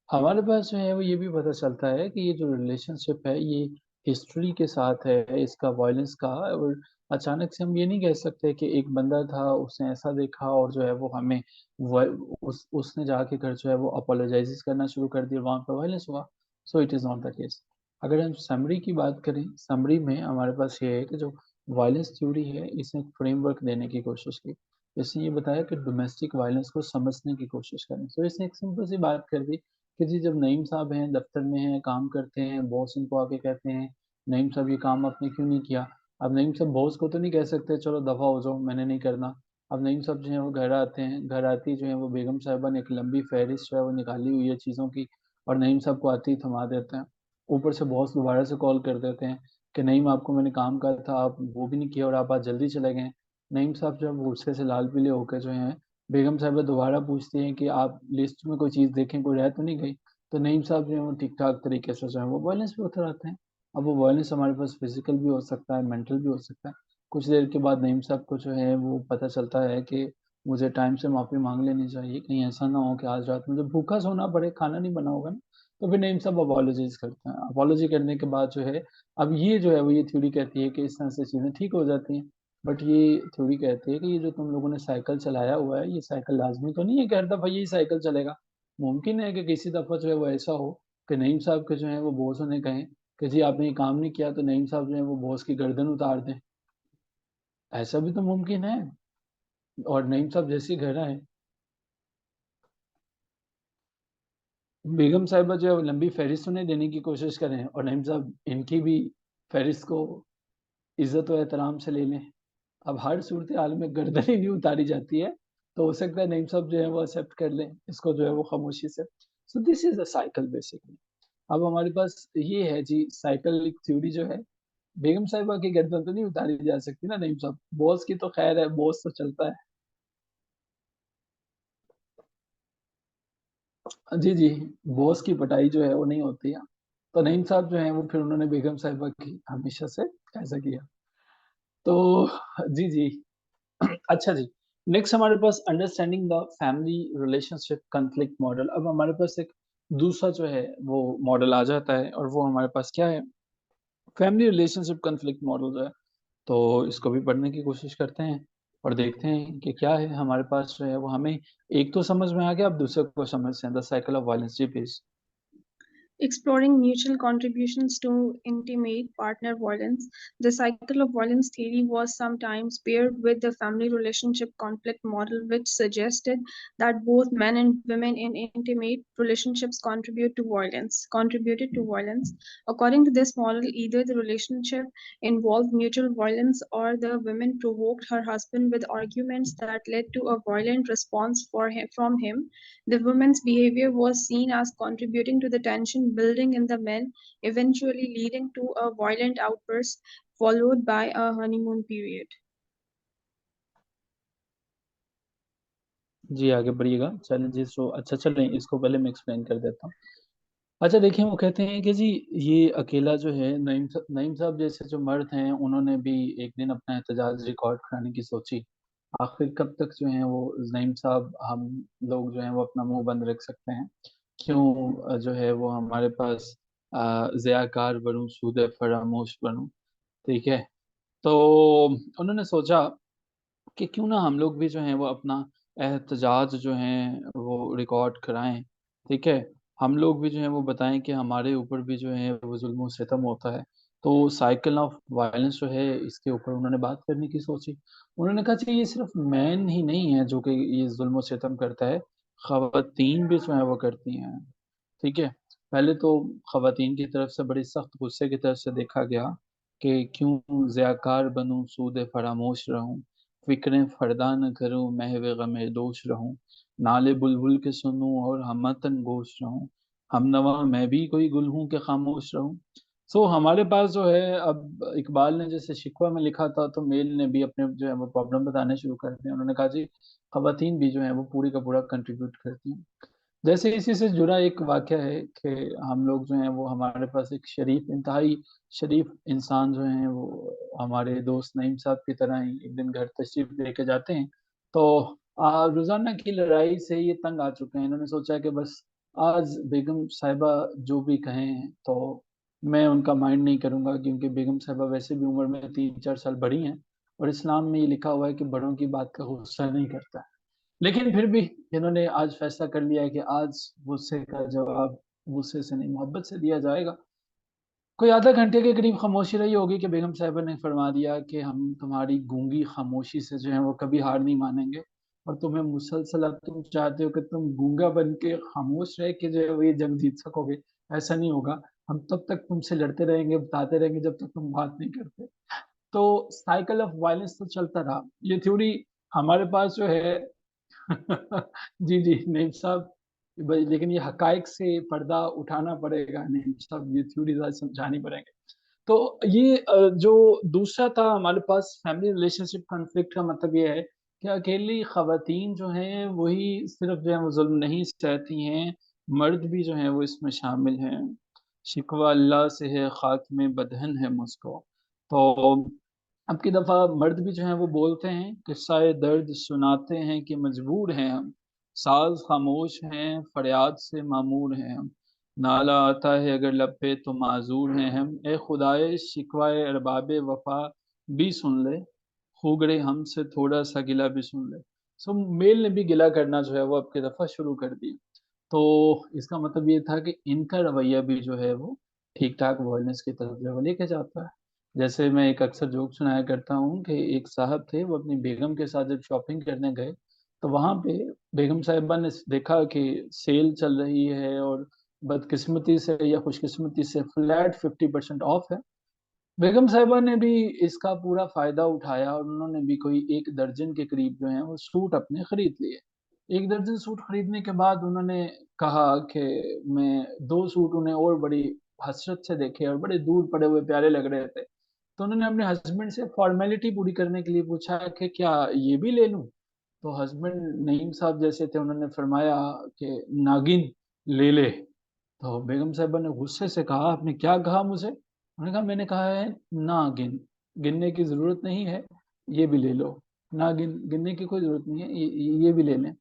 हमारे पास जो है वो ये भी पता चलता है कि ये जो रिलेशनशिप है ये हिस्ट्री के साथ है इसका, वायलेंस का। और अचानक से हम ये नहीं कह सकते कि एक बंदा था उसने ऐसा देखा और जो है वो हमें उसने जाके घर जो है वो अपोलोजाइज करना शुरू कर दिया, वहां पर वायलेंस हुआ। So it is not the case. अगर हम समरी की बात करें, समरी में हमारे पास ये है कि जो वायलेंस थ्योरी है इसने एक फ्रेमवर्क देने की कोशिश की। इसने ये बताया कि डोमेस्टिक वायलेंस को समझने की कोशिश करें। तो इसने एक सिंपल सी बात कर दी कि जी जब नईम साहब हैं दफ्तर में हैं काम करते हैं, बॉस इनको आके कहते हैं नईम साहब ये काम आपने क्यों नहीं किया। अब नईम साहब बॉस को तो नहीं कह सकते चलो दफा हो जाओ मैंने नहीं करना। अब नईम साहब जो है वो घर आते हैं, घर आती जो है वो बेगम साहिबा ने एक लंबी फहरिस्त जो है वो निकाली हुई है चीज़ों की, और नईम साहब को आते ही थमा देते हैं। ऊपर से बॉस दोबारा से कॉल कर देते हैं कि नईम आपको मैंने काम कहा था आप वो भी नहीं किया और आप आज जल्दी चले गए। नईम साहब जो है वो गुस्से से लाल पीले होकर जो है, बेगम साहिबा दोबारा पूछती हैं कि आप लिस्ट में कोई चीज़ देखें कोई रह तो नहीं गई। तो नईम साहब जो है वो ठीक ठाक तरीके से जो है वो वायलेंस पे उतर आते हैं। अब वो वायलेंस हमारे पास फिजिकल भी हो सकता है, मेंटल भी हो सकता है। कुछ देर के बाद नईम साहब को जो है वो पता चलता है कि मुझे टाइम से माफ़ी मांग लेनी चाहिए, कहीं ऐसा ना हो कि आज रात मुझे भूखा सोना पड़े, खाना नहीं बना होगा ना। तो फिर नईम साहब अपॉलोजीज करते हैं, अपॉलोजी करने के बाद जो है, अब ये जो है वो ये थ्योरी कहती है कि इस तरह से चीज़ें ठीक हो जाती हैं। बट ये थ्योरी कहती है कि ये जो तुम लोगों ने साइकिल चलाया हुआ है ये साइकिल लाजमी तो नहीं है कि हर दफ़ा यही साइकिल चलेगा। मुमकिन है कि किसी दफ़ा जो है वो ऐसा हो कि नईम साहब के जो है वो बॉस उन्हें कहें कि जी आपने ये काम नहीं किया, तो नईम साहब जो है वो बॉस की गर्दन उतार दें। ऐसा भी तो मुमकिन है। और नईम साहब जैसे ही घर आए, बेगम साहिबा जो है वो लंबी फहरिस्त उन्हें देने की कोशिश करें और नईम साहब इनकी भी फहरिस्त को इज्जत और एहतराम से ले लें। अब हर सूरत हाल में गर्दन ही नहीं उतारी जाती है, तो हो सकता है नईम साहब जो है वो एक्सेप्ट कर लें इसको जो है वो खामोशी से। So this is the cycle basically. अब हमारे पास ये है जी साइकिल थ्योरी जो है, बेगम साहिबा की गर्दन तो नहीं उतारी जा सकती ना नईम साहब, बॉस की तो खैर है, बॉस तो चलता है। जी जी, बॉस की पिटाई जो है वो नहीं होती है। तो नईम साहब जो है वो फिर उन्होंने बेगम साहिबा की हमेशा से ऐसा किया। तो जी जी, अच्छा जी, नेक्स्ट हमारे पास understanding the family relationship conflict model. अब हमारे पास एक दूसरा जो है वो मॉडल आ जाता है और वो हमारे पास क्या है, फैमिली रिलेशनशिप कॉन्फ्लिक्ट मॉडल जो है। तो इसको भी पढ़ने की कोशिश करते हैं और देखते हैं कि क्या है हमारे पास जो है वो, हमें एक तो समझ में आ गया, अब दूसरे को समझते हैं, द साइकिल ऑफ वायलेंस। जी please. Exploring mutual contributions to intimate partner violence, the cycle of violence theory was sometimes paired with the family relationship conflict model, which suggested that both men and women in intimate relationships contributed to violence. According to this model, either the relationship involved mutual violence or the woman provoked her husband with arguments that led to a violent response from him. The woman's behavior was seen as contributing to the tension building in the men, eventually leading to a violent outburst followed by a honeymoon period. जी आगे बढ़िएगा, चलें जी। सो अच्छा चलें, इसको पहले मैं explain कर देता हूँ। अच्छा देखिए, वो कहते हैं कि जी ये अकेला जो है, नईम साहब जैसे जो मर्द हैं उन्होंने भी एक दिन अपना एहतजाज रिकॉर्ड कराने की सोची। आखिर कब तक जो है वो नईम साहब हम लोग जो है वो अपना मुंह बंद रख सकते हैं? क्यों जो है वो हमारे पास ज़ियाकार बनूं, सूदे फरामोश बनूं? ठीक है। तो उन्होंने सोचा कि क्यों ना हम लोग भी जो है वो अपना एहतजाज जो है वो रिकॉर्ड कराएं। ठीक है। हम लोग भी जो है वो बताएं कि हमारे ऊपर भी जो है वो जुल्म सितम होता है। तो साइकिल ऑफ वायलेंस जो है इसके ऊपर उन्होंने बात करने की सोची। उन्होंने कहा कि ये सिर्फ मैन ही नहीं है जो कि ये जुल्म सितम करता है, खवातीन भी जो है वो करती हैं। ठीक है। पहले तो खवातीन की तरफ से बड़ी सख्त गुस्से की तरफ से देखा गया कि क्यों ज़ियाकार बनूं, सूदे फरामोश रहूं, फिक्रें फरदा न करूं, महवे गमे दोष रहूं, नाले बुलबुल के सुनूं और हमतन गोश रहूं, हमनवा मैं भी कोई गुल हूं कि खामोश रहूं। सो हमारे पास जो है, अब इकबाल ने जैसे शिकवा में लिखा था तो मेल ने भी अपने जो है वो प्रॉब्लम बताने शुरू कर दिए। उन्होंने कहा जी खवातीन भी जो है वो पूरी का पूरा कंट्रीब्यूट करती हैं। जैसे इसी से जुड़ा एक वाक़या है कि हम लोग जो हैं वो हमारे पास एक शरीफ, इंतहाई शरीफ इंसान जो हैं वो हमारे दोस्त नईम साहब की तरह ही एक दिन घर तशरीफ लेके जाते हैं। तो रोज़ाना की लड़ाई से ये तंग आ चुके हैं। इन्होंने सोचा कि बस आज बेगम साहिबा जो भी कहें तो मैं उनका माइंड नहीं करूँगा, क्योंकि बेगम साहिबा वैसे भी उम्र में 3-4 साल बड़ी हैं और इस्लाम में ये लिखा हुआ है कि बड़ों की बात का गुस्सा नहीं करता है। लेकिन फिर भी इन्होंने आज फैसला कर लिया है कि आज गुस्से का जवाब गुस्से से नहीं, मोहब्बत से दिया जाएगा। कोई आधा घंटे के करीब खामोशी रही होगी कि बेगम साहिबा ने फरमा दिया कि हम तुम्हारी गूंगी खामोशी से जो है वो कभी हार नहीं मानेंगे, और तुम्हें मुसलसल, अब तुम चाहते हो कि तुम गूंगा बन के खामोश रह के जो है वो ये जंग जीत सकोगे। ऐसा नहीं होगा। हम तब तक तुमसे लड़ते रहेंगे, बताते रहेंगे जब तक तुम बात नहीं करते। तो साइकिल ऑफ वायलेंस तो चलता रहा। ये थ्योरी हमारे पास जो है जी जी नईम साहब, लेकिन ये हकाइक से पर्दा उठाना पड़ेगा नईम साहब, ये थ्योरीज आज समझानी पड़ेंगे। तो ये जो दूसरा था हमारे पास फैमिली रिलेशनशिप कॉन्फ्लिक्ट का मतलब ये है कि अकेली खवातीन जो हैं वही सिर्फ जो है वो जुल्म नहीं सहती हैं, मर्द भी जो है वो इसमें शामिल हैं। शिकवा अल्लाह से है, खाक में बदहन है मुझको। तो अब की दफ़ा मर्द भी जो हैं वो बोलते हैं, किस्सा दर्द सुनाते हैं कि मजबूर हैं हम, साज़ खामोश हैं, फरियाद से मामूर हैं हम, नाला आता है अगर लब पे तो माज़ूर हैं हम, ए खुदाए शिकवाए अरबाबे वफ़ा भी सुन ले, खुगरे हमसे थोड़ा सा गिला भी सुन ले। सो मेल ने भी गिला करना जो है वो अब की दफ़ा शुरू कर दिया। तो इसका मतलब ये था कि इनका रवैया भी जो है वो ठीक-ठाक वॉयलेंस की तरफ जो है वो लेके जाता है। जैसे मैं एक अक्सर जोक सुनाया करता हूँ कि एक साहब थे, वो अपनी बेगम के साथ जब शॉपिंग करने गए, तो वहाँ पे बेगम साहिबा ने देखा कि सेल चल रही है और बदकिस्मती से या खुशकिस्मती से फ्लैट 50% ऑफ है। बेगम साहिबा ने भी इसका पूरा फ़ायदा उठाया और उन्होंने भी कोई 1 दर्जन के करीब जो हैं वो सूट अपने खरीद लिए। 1 दर्जन सूट खरीदने के बाद उन्होंने कहा कि मैं 2 सूट उन्हें और बड़ी हसरत से देखे और बड़े दूर पड़े हुए प्यारे लग रहे थे। तो उन्होंने अपने हस्बैंड से फ़ॉर्मेलिटी पूरी करने के लिए पूछा कि क्या ये भी ले लूँ? तो हस्बैंड नईम साहब जैसे थे, उन्होंने फरमाया कि नागिन ले ले। तो बेगम साहिबा ने गुस्से से कहा, आपने क्या कहा मुझे? उन्होंने कहा, मैंने कहा है ना गिन, गिनने की ज़रूरत नहीं है, ये भी ले लो। ना गिनने की कोई ज़रूरत नहीं है, ये भी ले लें।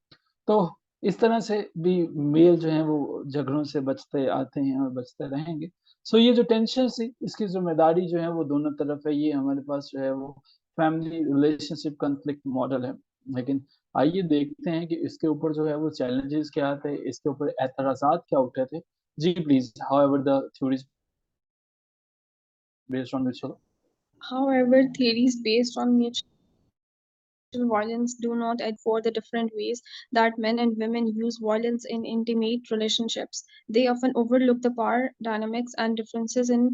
तो इस तरह से भी मेल जो हैं वो झगड़ों से बचते आते हैं और बचते रहेंगे। सो ये जो टेंशन थी, इसकी ज़िम्मेदारी जो है वो दोनों तरफ है। ये हमारे पास जो है वो फैमिली रिलेशनशिप कॉन्फ्लिक्ट मॉडल है। लेकिन आइए देखते हैं कि इसके ऊपर जो है वो चैलेंजेस क्या थे, इसके ऊपर एतराज़ात क्या उठे थे। जी please, however the theories based on which However, theories based on mutual violence do not add for the different ways that men and women use violence in intimate relationships. They often overlook the power dynamics and differences in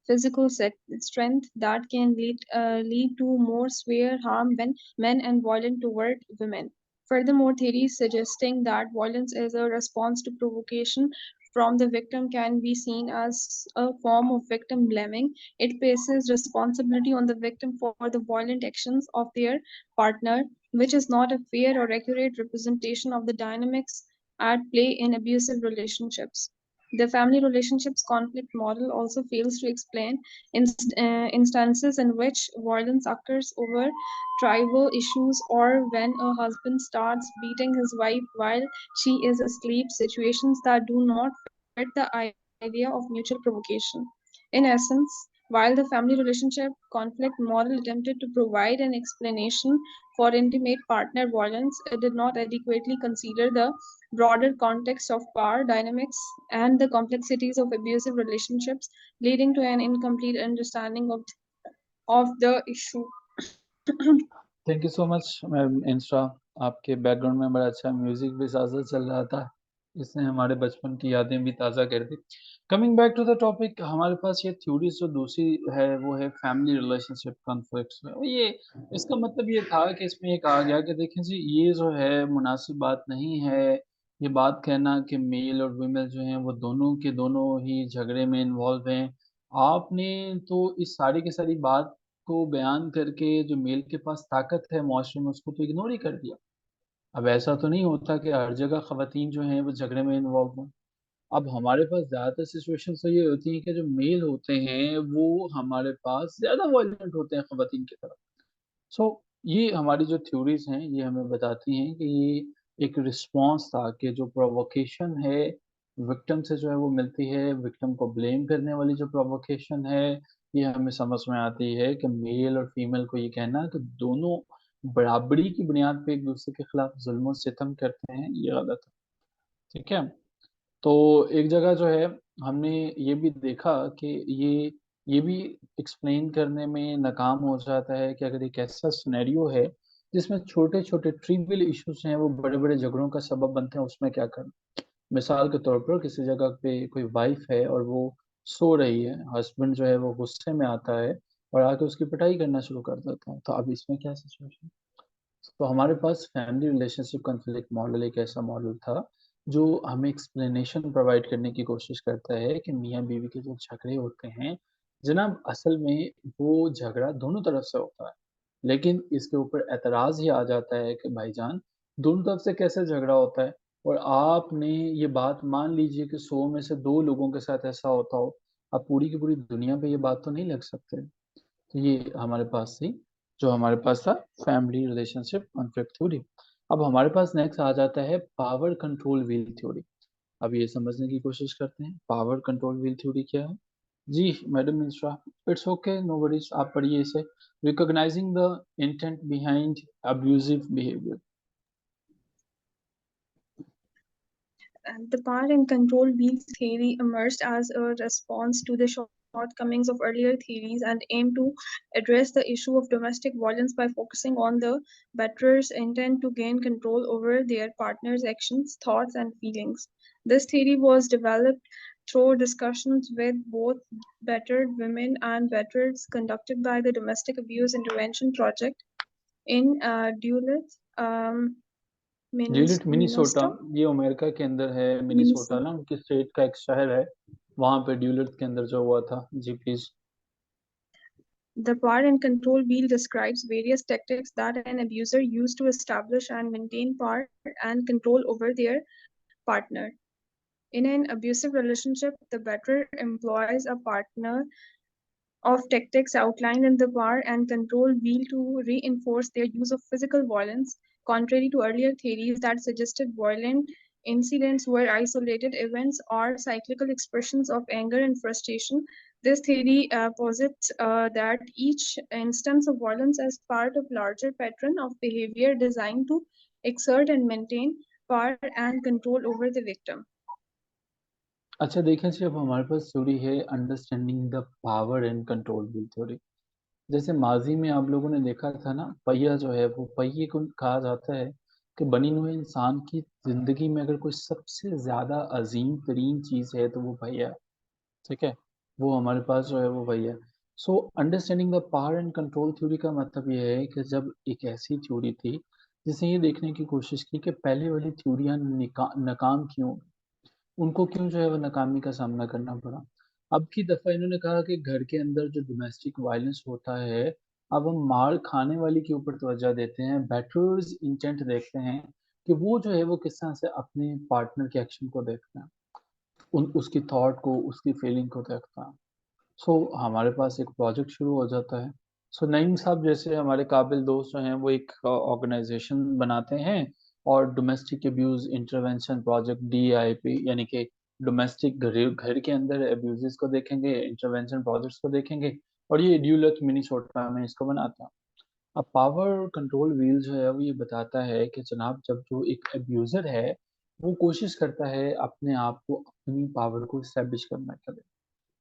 physical strength that can lead to more severe harm when men and violent toward women. Furthermore, theories suggesting that violence is a response to provocation from the victim can be seen as a form of victim blaming. It places responsibility on the victim for the violent actions of their partner, which is not a fair or accurate representation of the dynamics at play in abusive relationships. The family relationships conflict model also fails to explain instances in which violence occurs over tribal issues or when a husband starts beating his wife while she is asleep, situations that do not fit the idea of mutual provocation. In essence, while the family relationship conflict model attempted to provide an explanation for intimate partner violence, it did not adequately consider the broader context of power dynamics and the complexities of abusive relationships, leading to an incomplete understanding of the issue. Thank you so much ma'am Insta. आपके background में बड़ा अच्छा music भी साथ साथ चल रहा था, इसने हमारे बचपन की यादें भी ताज़ा कर दी। Coming back to the topic, हमारे पास ये थ्योरीज जो दूसरी है वो है फैमिली रिलेशनशिप कॉन्फ्लिक्ट्स में। ये इसका मतलब ये था कि इसमें ये कहा गया कि देखें जी, ये जो है मुनासिब बात नहीं है ये बात कहना कि मेल और फीमेल जो हैं वो दोनों के दोनों ही झगड़े में इन्वॉल्व हैं। आपने तो इस सारी की सारी बात को बयान करके जो मेल के पास ताकत है मुआशरे में उसको तो इग्नोर ही कर दिया। अब ऐसा तो नहीं होता कि हर जगह खवातीन जो हैं वो झगड़े में इन्वॉल्व हों। अब हमारे पास ज़्यादातर सिचुएशंस तो ये होती हैं कि जो मेल होते हैं वो हमारे पास ज़्यादा वायलेंट होते हैं खवातीन की तरफ। सो ये हमारी जो थ्योरीज हैं ये हमें बताती हैं कि ये एक रिस्पॉन्स था कि जो प्रोवोकेशन है विक्टिम से जो है वो मिलती है, विक्टिम को ब्लेम करने वाली जो प्रोवोकेशन है ये हमें समझ में आती है कि मेल और फीमेल को ये कहना कि दोनों बराबरी की बुनियाद पे एक दूसरे के खिलाफ जुल्म और सितम करते हैं ये गलत है। ठीक है। तो एक जगह जो है हमने ये भी देखा कि ये भी एक्सप्लेन करने में नाकाम हो जाता है कि अगर एक ऐसा सिनेरियो है जिसमें छोटे छोटे ट्रिवियल इश्यूज हैं वो बड़े बड़े झगड़ों का सबब बनते हैं, उसमें क्या करना। मिसाल के तौर पर किसी जगह पे कोई वाइफ है और वो सो रही है, हस्बैंड जो है वो गुस्से में आता है और आके उसकी पिटाई करना शुरू कर देता है, तो अब इसमें क्या सिचुएशन। तो हमारे पास फैमिली रिलेशनशिप कॉन्फ्लिक्ट मॉडल एक ऐसा मॉडल था जो हमें एक्सप्लेनेशन प्रोवाइड करने की कोशिश करता है कि मियाँ बीवी के जो झगड़े होते हैं जनाब, असल में वो झगड़ा दोनों तरफ से होता है। लेकिन इसके ऊपर एतराज़ ये आ जाता है कि भाईजान दोनों तरफ से कैसे झगड़ा होता है, और आपने ये बात मान लीजिए कि 100 में से 2 लोगों के साथ ऐसा होता हो, अब पूरी की पूरी दुनिया पे ये बात तो नहीं लग सकते। तो ये हमारे पास थी, जो हमारे पास था फैमिली रिलेशनशिप कॉन्फ्लिक्ट थ्योरी। अब हमारे पास नेक्स्ट आ जाता है पावर कंट्रोल व्हील थ्योरी। अब ये समझने की कोशिश करते हैं पावर कंट्रोल व्हील थ्योरी क्या है। जी madam Mishra, it's okay, no worries, आप पढ़िए इसे। Recognising the intent behind abusive behaviour. The power and control wheel theory emerged as a response to the shortcomings of earlier theories and aimed to address the issue of domestic violence by focusing on the batterer's intent to gain control over their partner's actions, thoughts, and feelings. This theory was developed through discussions with both battered women and batterers conducted by the Domestic Abuse Intervention Project in Duluth, Duluth Minnesota, Minnesota. ये America के अंदर है, Minnesota Minnesota. ना उनकी state का एक शहर है, वहां पे ड्यूलिट के अंदर जो हुआ था। जी please. The power and control wheel describes various tactics that an abuser used to establish and maintain power and control over their partner. In an abusive relationship, the batterer employs a partner of tactics outlined in the power and control wheel to reinforce their use of physical violence, contrary to earlier theories that suggested violent incidents were isolated events or cyclical expressions of anger and frustration. This theory posits that each instance of violence as part of larger pattern of behavior designed to exert and maintain power and control over the victim. अच्छा देखें जी, अब हमारे पास theory है understanding the power and control wheel theory. जैसे माजी में आप लोगों ने देखा था ना, पहिया जो है वो पहिए को कहा जाता है कि बनी हुए इंसान की जिंदगी में अगर कोई सबसे ज्यादा अजीम तरीन चीज है तो वो पहिया है। ठीक है, वो हमारे पास जो है वो पहिया है। So understanding the power and control theory का मतलब ये है कि जब एक ऐसी थ्योरी थी जिसने ये देखने की कोशिश की कि पहले वाली थ्योरियां नाकाम क्यों, उनको क्यों जो है वो नाकामी का सामना करना पड़ा। अब की दफा इन्होंने कहा कि घर के अंदर जो डोमेस्टिक वायलेंस होता है, अब हम मार खाने वाले के ऊपर तवज्जो देते हैं, बैटर्स इंटेंट देखते हैं कि वो जो है वो किस तरह से अपने पार्टनर के एक्शन को देखते हैं। उसकी थॉट को, उसकी फीलिंग को देखता है। सो हमारे पास एक प्रोजेक्ट शुरू हो जाता है। सो नईम साहब जैसे हमारे काबिल दोस्त जो हैं वो एक ऑर्गेनाइजेशन बनाते हैं और domestic abuse intervention project DAIP, यानी कि डोमेस्टिक घर के अंदर अब्यूजेस को देखेंगे, इंटरवेंशन प्रोजेक्ट्स को देखेंगे, और ये ड्यूलत मिनीसोटा में इसको बनाता है। अब पावर कंट्रोल व्हील जो है वो ये बताता है कि जनाब जब जो एक अब्यूजर है वो कोशिश करता है अपने आप को, अपनी पावर को स्टैब्लिश करने के लिए,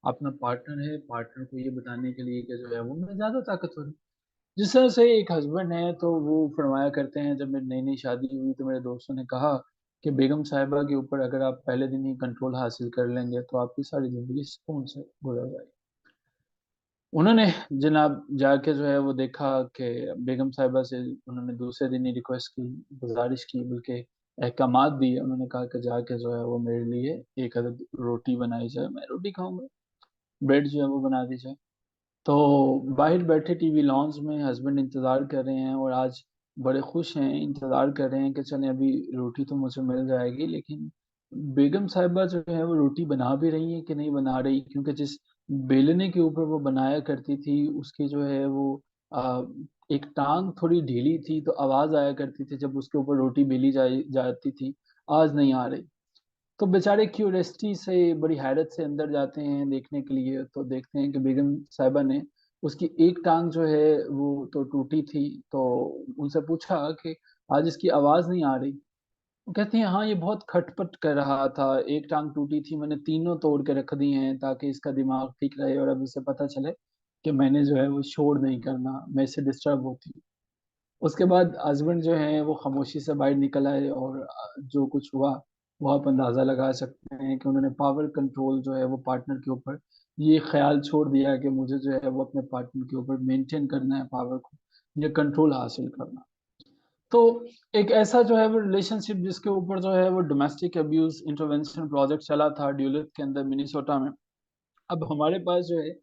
अपना पार्टनर है, पार्टनर को ये बताने के लिए कि जो है वो मैं ज्यादा ताकतवर हूँ। जिस तरह से एक हस्बैंड है तो वो फरमाया करते हैं, जब मेरी नई नई शादी हुई तो मेरे दोस्तों ने कहा कि बेगम साहिबा के ऊपर अगर आप पहले दिन ही कंट्रोल हासिल कर लेंगे तो आपकी सारी जिंदगी सुकून से गुजर जाएगी। उन्होंने जनाब जाके जो है वो देखा कि बेगम साहिबा से उन्होंने दूसरे दिन ही रिक्वेस्ट की, गुजारिश की, बल्कि अहकामात दिए। उन्होंने कहा कि जाके जो है वो मेरे लिए एक अदद रोटी बनाई जाए, मैं रोटी खाऊंगा, ब्रेड जो है वो बना दी जाए। तो बाहर बैठे टीवी लॉन्च में हस्बैंड इंतज़ार कर रहे हैं और आज बड़े खुश हैं, इंतज़ार कर रहे हैं कि चलें अभी रोटी तो मुझे मिल जाएगी, लेकिन बेगम साहिबा जो है वो रोटी बना भी रही है कि नहीं बना रही, क्योंकि जिस बेलने के ऊपर वो बनाया करती थी उसकी जो है वो आ, एक टांग थोड़ी ढीली थी, तो आवाज़ आया करती थी जब उसके ऊपर रोटी बेली जाती थी। आज नहीं आ रही। तो बेचारे क्यूरियसिटी से, बड़ी हैरत से अंदर जाते हैं देखने के लिए, तो देखते हैं कि बेगम साहिबा ने, उसकी एक टांग जो है वो तो टूटी थी। तो उनसे पूछा कि आज इसकी आवाज नहीं आ रही। वो कहती हैं हाँ, ये बहुत खटपट कर रहा था, एक टांग टूटी थी, मैंने तीनों तोड़ के रख दी हैं ताकि इसका दिमाग ठीक रहे और अब इसे पता चले कि मैंने जो है वो शोर नहीं करना, मैं इससे डिस्टर्ब होती हूँ। उसके बाद हस्बैंड जो है वो खामोशी से बाहर निकल आए और जो कुछ हुआ वो आप अंदाज़ा लगा सकते हैं कि उन्होंने पावर कंट्रोल जो है वो पार्टनर के ऊपर ये ख्याल छोड़ दिया कि मुझे जो है वो अपने पार्टनर के ऊपर मेंटेन करना है पावर को, ये कंट्रोल हासिल करना। तो एक ऐसा जो है वो रिलेशनशिप जिसके ऊपर जो है वो डोमेस्टिक अब्यूज इंटरवेंशन प्रोजेक्ट चला था ड्यूलिथ के अंदर मिनीसोटा में। अब हमारे पास जो है,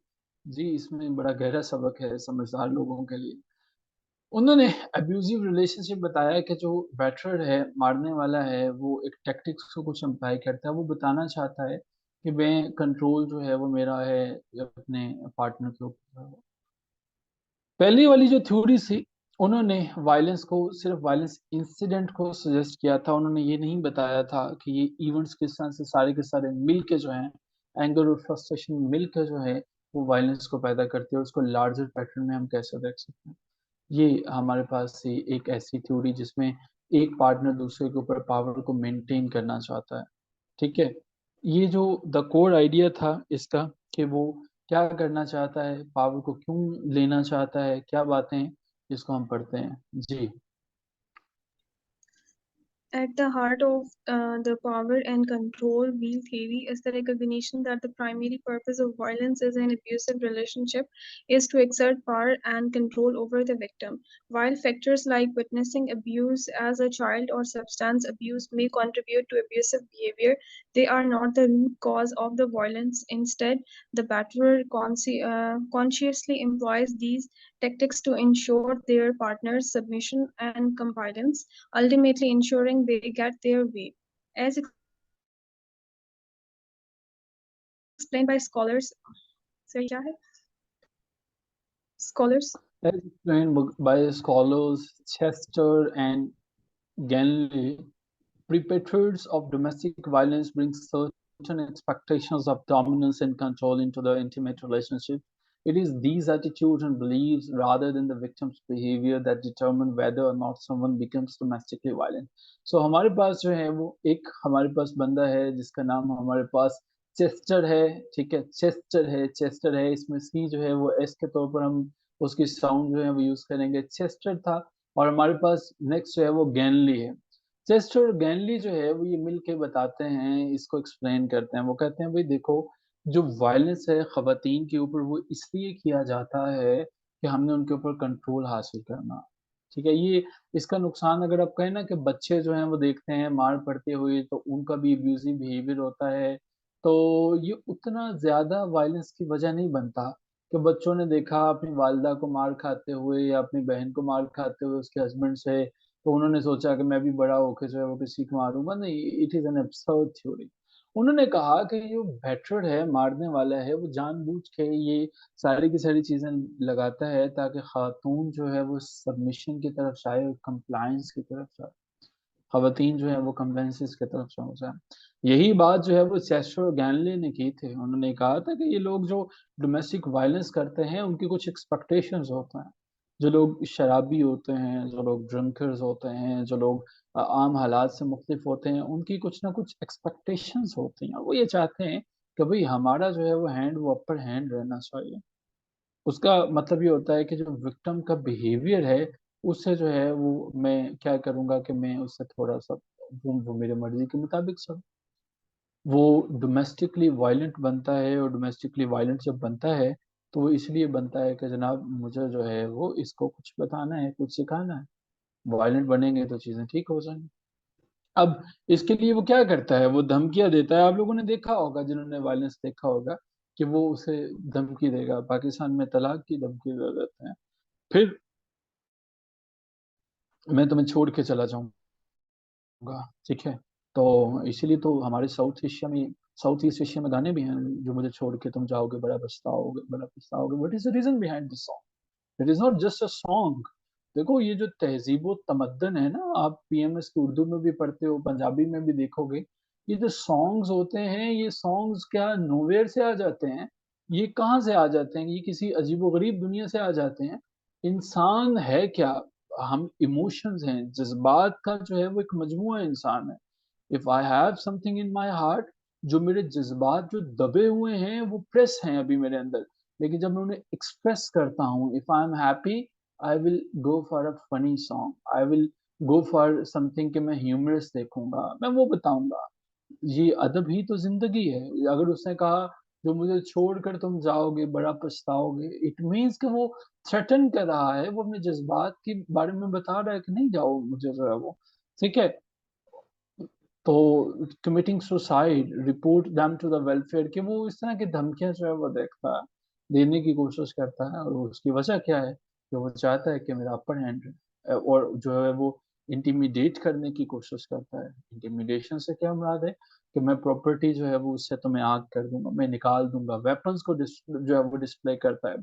जी इसमें बड़ा गहरा सबक है समझदार लोगों के लिए। उन्होंने अब्यूजिव रिलेशनशिप बताया कि जो बैटरर है, मारने वाला है, वो एक टैक्टिक्स को कुछ अप्लाई करता है, वो बताना चाहता है कि मैं कंट्रोल जो है वो मेरा है अपने पार्टनर के ऊपर। पहली वाली जो थ्योरी थी, उन्होंने वायलेंस को, सिर्फ वायलेंस इंसिडेंट को सजेस्ट किया था, उन्होंने ये नहीं बताया था कि ये इवेंट्स किस तरह से सारे के सारे मिल के जो हैं, एंगर और फ्रस्ट्रेशन मिल के जो है वो वायलेंस को पैदा करते हैं, उसको लार्जर पैटर्न में हम कैसे देख सकते हैं। ये हमारे पास से एक ऐसी थ्योरी जिसमें एक पार्टनर दूसरे के ऊपर पावर को मेंटेन करना चाहता है। ठीक है, ये जो द कोर आइडिया था इसका, कि वो क्या करना चाहता है, पावर को क्यों लेना चाहता है, क्या बातें हैं, जिसको हम पढ़ते हैं। जी। At the heart of the power and control wheel theory is the recognition that the primary purpose of violence in an abusive relationship is to exert power and control over the victim. While factors like witnessing abuse as a child or substance abuse may contribute to abusive behavior, they are not the root cause of the violence. Instead, the batterer consciously employs these tactics to ensure their partner's submission and compliance, ultimately ensuring they get their way. As explained by scholars, सही क्या है? Scholars. As explained by scholars Chester and Ganley, perpetrators of domestic violence bring certain expectations of dominance and control into the intimate relationship. It is these attitudes and beliefs rather than the victim's behavior that determine whether or not someone becomes domestically violent. So हमारे पास जो है वो एक हमारे पास बंदा है जिसका नाम हमारे पास चेस्टर है। ठीक है, चेस्टर है, चेस्टर है, इसमें सी जो है वो एस के तौर पर हम उसकी साउंड जो है वो यूज करेंगे, चेस्टर था। और हमारे पास नेक्स्ट जो है वो गैनली है। चेस्टर और गैनली जो है वो ये मिल के बताते हैं, इसको एक्सप्लेन करते हैं। वो कहते हैं भाई देखो, जो वायलेंस है खवातीन के ऊपर वो इसलिए किया जाता है कि हमने उनके ऊपर कंट्रोल हासिल करना। ठीक है, ये इसका नुकसान अगर आप कहें ना कि बच्चे जो हैं वो देखते हैं मार पड़ते हुए तो उनका भी अब्यूजिव बिहेवियर होता है, तो ये उतना ज्यादा वायलेंस की वजह नहीं बनता कि बच्चों ने देखा अपनी वालिदा को मार खाते हुए या अपनी बहन को मार खाते हुए उसके हस्बैंड से, तो उन्होंने सोचा कि मैं भी बड़ा होकर जो है वो किसी को मारूंगा। नहीं, it is an absurd theory. उन्होंने कहा कि जो बेटर है, मारने वाला है, वो जानबूझ के ये सारी की सारी चीजें लगाता है ताकि खातून जो है वो सबमिशन की तरफ जाए और कंप्लायंस की तरफ जाए, खवातीन जो है वो कंप्लायंसेस की तरफ से हो जाए। यही बात जो है वो चेस्टर गैनले ने की थी। उन्होंने कहा था कि ये लोग जो डोमेस्टिक वायलेंस करते हैं उनकी कुछ एक्सपेक्टेशंस होते हैं। जो लोग शराबी होते हैं, जो लोग ड्रिंकर्स होते हैं, जो लोग आम हालात से मुख्तलिफ होते हैं, उनकी कुछ ना कुछ एक्सपेक्टेशंस होती हैं। वो ये चाहते हैं कि भाई हमारा जो है वो हैंड, वो अपर हैंड रहना चाहिए। उसका मतलब ये होता है कि जो विक्टिम का बिहेवियर है उससे जो है वो मैं क्या करूंगा कि मैं उससे थोड़ा सा, वो मेरे मर्जी के मुताबिक सब, वो डोमेस्टिकली वायलेंट बनता है। और डोमेस्टिकली वायलेंट जब बनता है तो वो इसलिए बनता है कि जनाब मुझे जो है वो इसको कुछ बताना है, कुछ सिखाना है। वायलेंट बनेंगे तो चीजें ठीक हो जाएंगी। अब इसके लिए वो क्या करता है, वो धमकियां देता है। आप लोगों ने देखा होगा, जिन्होंने वायलेंस देखा होगा, कि वो उसे धमकी देगा, पाकिस्तान में तलाक की धमकी दे देते हैं, फिर मैं तुम्हें छोड़ के चला जाऊंगा। ठीक है। तो इसीलिए तो हमारे साउथ ईस्ट एशिया में गाने भी हैं, जो मुझे छोड़ के तुम जाओगे बड़ा पछताओगे, बड़ा पछताओगे। What is the reason behind this song? It is not just a song. देखो ये जो तहजीब व तमद्दन है ना, आप पीएमएस की उर्दू में भी पढ़ते हो, पंजाबी में भी देखोगे, ये जो सॉन्ग्स होते हैं, ये सॉन्ग्स क्या नोवेयर से आ जाते हैं? ये कहाँ से आ जाते हैं? ये किसी अजीबो गरीब दुनिया से आ जाते हैं? इंसान है क्या? हम इमोशंस हैं, जज्बात का जो है वो एक मजमूआ इंसान है। If I have something in my heart, जो मेरे जज्बात जो दबे हुए हैं वो प्रेस हैं अभी मेरे अंदर, लेकिन जब मैं उन्हें एक्सप्रेस करता हूँ, if I am happy, I will go for a funny song, I will go for something कि मैं ह्यूमरस देखूंगा, मैं वो बताऊंगा। ये अदब ही तो जिंदगी है। अगर उसने कहा जो मुझे छोड़कर तुम जाओगे बड़ा पछताओगे, इट मीन्स कि वो थ्रेटन कर रहा है, वो अपने जज्बात के बारे में बता रहा है कि नहीं जाओ, मुझे जो है वो, ठीक है। तो committing suicide, report them to the welfare, कि वो इस तरह की धमकियां जो है वो देखता है, देने की कोशिश करता है। और उसकी वजह क्या है कि वो चाहता है कि मेरा अपर हैंड, और जो है वो इंटिमिडेट करने की कोशिश करता है। इंटिमिडेशन से क्या मुराद है कि मैं प्रॉपर्टी जो है वो उससे तो मैं आग कर दूंगा, मैं निकाल दूंगा, वेपन्स को जो है वो डिस्प्ले करता है।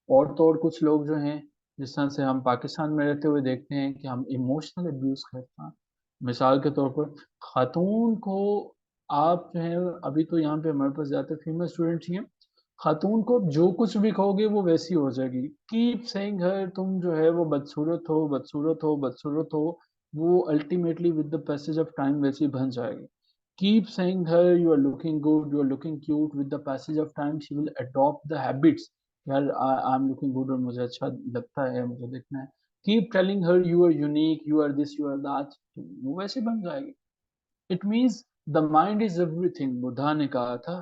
और तो और कुछ लोग जो हैं, जिस तरह से हम पाकिस्तान में रहते हुए देखते हैं कि हम इमोशनल अब्यूज करते हैं। मिसाल के तौर पर खातून को, आप जो है, अभी तो यहाँ पे हमारे पास ज्यादातर फीमेल स्टूडेंट ही हैं, खातून को जो कुछ भी कहोगे वो वैसी हो जाएगी। कीप सेइंग हर, तुम जो है वो बदसूरत हो, बदसूरत हो, बदसूरत हो, वो ultimately with the passage of time वैसी बन जाएगी। Keep saying her you are looking good, you are looking cute, with the passage of time she will adopt the habits. यार आई एम लुकिंग गुड और मुझे अच्छा लगता है, मुझे देखना है। Keep telling her you are unique, you are this, you are that, वो वैसे बन जाएगी। It means the mind is everything, Buddha ने कहा था,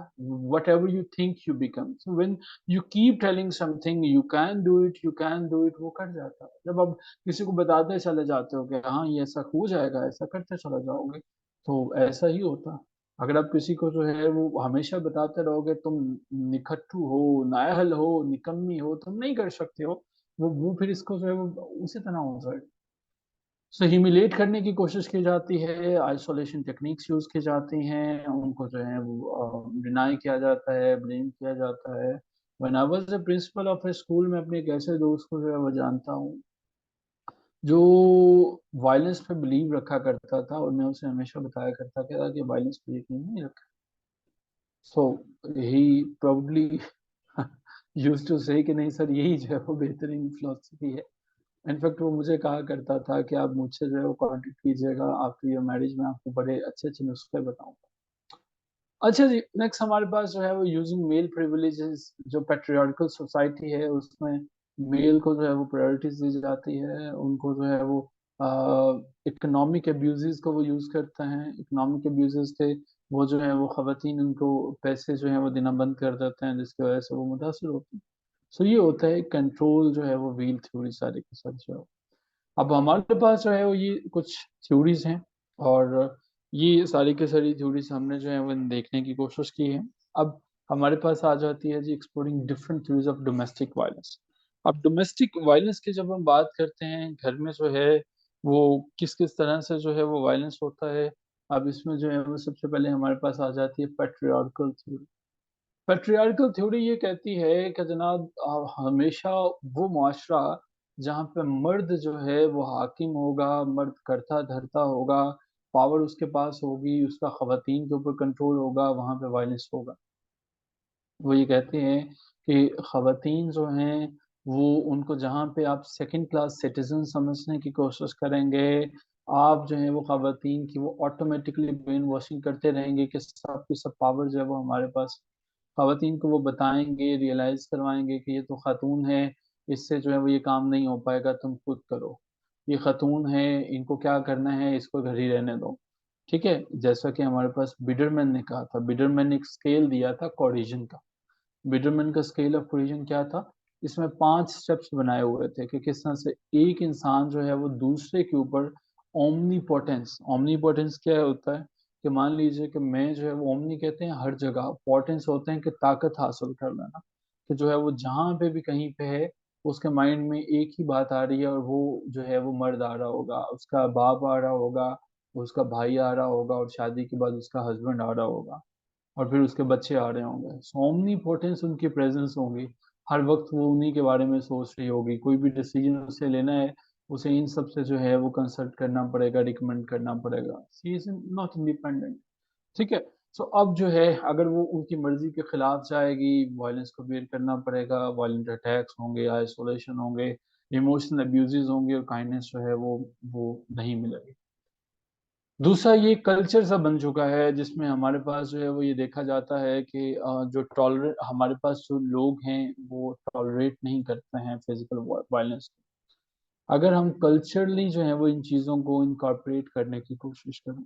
whatever you think you become. So when you keep telling something you can do it, you can do it, वो कर जाता है। जब आप किसी को बताते चले जाते हो कि हाँ ये ऐसा हो जाएगा, ऐसा करते चले जाओगे, तो ऐसा ही होता है। अगर आप किसी को जो है वो हमेशा बताते रहोगे तुम निकट्टू हो, नायहल हो, निकम्मी हो, तुम नहीं कर सकते हो, वो फिर इसको जो है वो उसी तरह हो जाएगा। सो ह्यूमिलेट करने की कोशिश की जाती है, आइसोलेशन टेक्निक्स यूज की जाती हैं, उनको जो है वो डिनाई किया जाता है, ब्लेम किया जाता है। When I was the principle of A school, में अपने एक ऐसे दोस्त को जो है वो जानता हूँ जो वायलेंस पे बिलीव रखा करता था, और मैं उसे हमेशा बताया करता था कि वायलेंस पे यकीन नहीं रखा। सो ही प्रोबब्ली यूज्ड टू से कि नहीं सर, यही जो है वो बेहतरीन फिलोसफी है। इनफैक्ट वो मुझे कहा करता था कि आप मुझसे जो है वो कांटेक्ट कीजिएगा, आफ्टर योर मैरिज में आपको बड़े अच्छे अच्छे नुस्खे बताऊंगा। अच्छा जी, नेक्स्ट हमारे पास जो है वो यूजिंग मेल प्रिविलेजेस। जो पेट्रियार्कल सोसाइटी है उसमें मेल को जो है वो प्रायोरिटीज दी जाती है, उनको जो है वो इकोनॉमिक एब्यूजेस को वो यूज करते हैं। इकोनॉमिक एब्यूजेस थे वो जो है वो खवातीन उनको पैसे जो है वो देना बंद कर देते हैं, जिसकी वजह से वो मुतासर होती है। सो ये होता है कंट्रोल जो है वो व्हील थ्योरी सारी के साथ जो है। अब हमारे पास जो है वो ये कुछ थ्योरीज हैं, और ये सारी की सारी थ्योरीज हमने जो है वो देखने की कोशिश की है। अब हमारे पास आ जाती है जी exploring different theories of domestic violence. अब डोमेस्टिक वायलेंस की जब हम बात करते हैं, घर में जो है वो किस किस तरह से जो है वो वायलेंस होता है, अब इसमें जो है वो सबसे पहले हमारे पास आ जाती है पैट्रियार्कल थ्योरी। पैट्रियार्कल थ्योरी ये कहती है कि जनाब हमेशा वो मुआशरा जहाँ पे मर्द जो है वो हाकिम होगा, मर्द करता धरता होगा, पावर उसके पास होगी, उसका खवातीन के ऊपर कंट्रोल होगा, वहाँ पे वायलेंस होगा। वो ये कहते हैं कि खवातीन जो हैं वो उनको जहाँ पे आप सेकंड क्लास सिटीजन समझने की कोशिश करेंगे, आप जो है वो खवातीन की वो ऑटोमेटिकली ब्रेन वॉशिंग करते रहेंगे कि सब की सब पावर जो है वो हमारे पास। खवातीन को वो बताएंगे, रियलाइज करवाएंगे कि ये तो खातून है, इससे जो है वो ये काम नहीं हो पाएगा, तुम खुद करो। ये खातून है, इनको क्या करना है, इसको घर ही रहने दो। ठीक है, जैसा कि हमारे पास बिडरमैन ने कहा था, बिडरमैन ने एक स्केल दिया था कोरिजन का। बिटरमैन का स्केल ऑफ कोरिजन क्या था? इसमें 5 स्टेप्स बनाए हुए थे कि किस तरह से एक इंसान जो है वो दूसरे के ऊपर ओमनीपोटेंस। ओमनीपोटेंस क्या होता है? कि मान लीजिए कि मैं जो है वो ओमनी कहते हैं हर जगह, पोटेंस होते हैं कि ताकत हासिल कर लेना, कि जो है वो जहाँ पे भी कहीं पे है उसके माइंड में एक ही बात आ रही है, और वो जो है वो मर्द आ रहा होगा, उसका बाप आ रहा होगा, उसका भाई आ रहा होगा, और शादी के बाद उसका हस्बैंड आ रहा होगा, और फिर उसके बच्चे आ रहे होंगे। सो ओमनीपोटेंस उनकी प्रेजेंस होगी, हर वक्त वो उन्हीं के बारे में सोच रही होगी, कोई भी डिसीजन उसे लेना है उसे इन सब से जो है वो कंसल्ट करना पड़ेगा, रिकमेंड करना पड़ेगा। सी इज नॉट इंडिपेंडेंट। ठीक है। सो अब जो है अगर वो उनकी मर्जी के खिलाफ जाएगी, वायलेंस को बेयर करना पड़ेगा, वायलेंट अटैक्स होंगे, आइसोलेशन होंगे, इमोशनल अब्यूजेस होंगे, और काइंडनेस जो है वो नहीं मिलेगी। दूसरा, ये कल्चर सा बन चुका है जिसमें हमारे पास जो है वो ये देखा जाता है कि जो टॉलरेट हमारे पास जो लोग हैं वो टॉलरेट नहीं करते हैं फिजिकल वायलेंस को। अगर हम कल्चरली जो है वो इन चीज़ों को इनकॉर्पोरेट करने की कोशिश करें,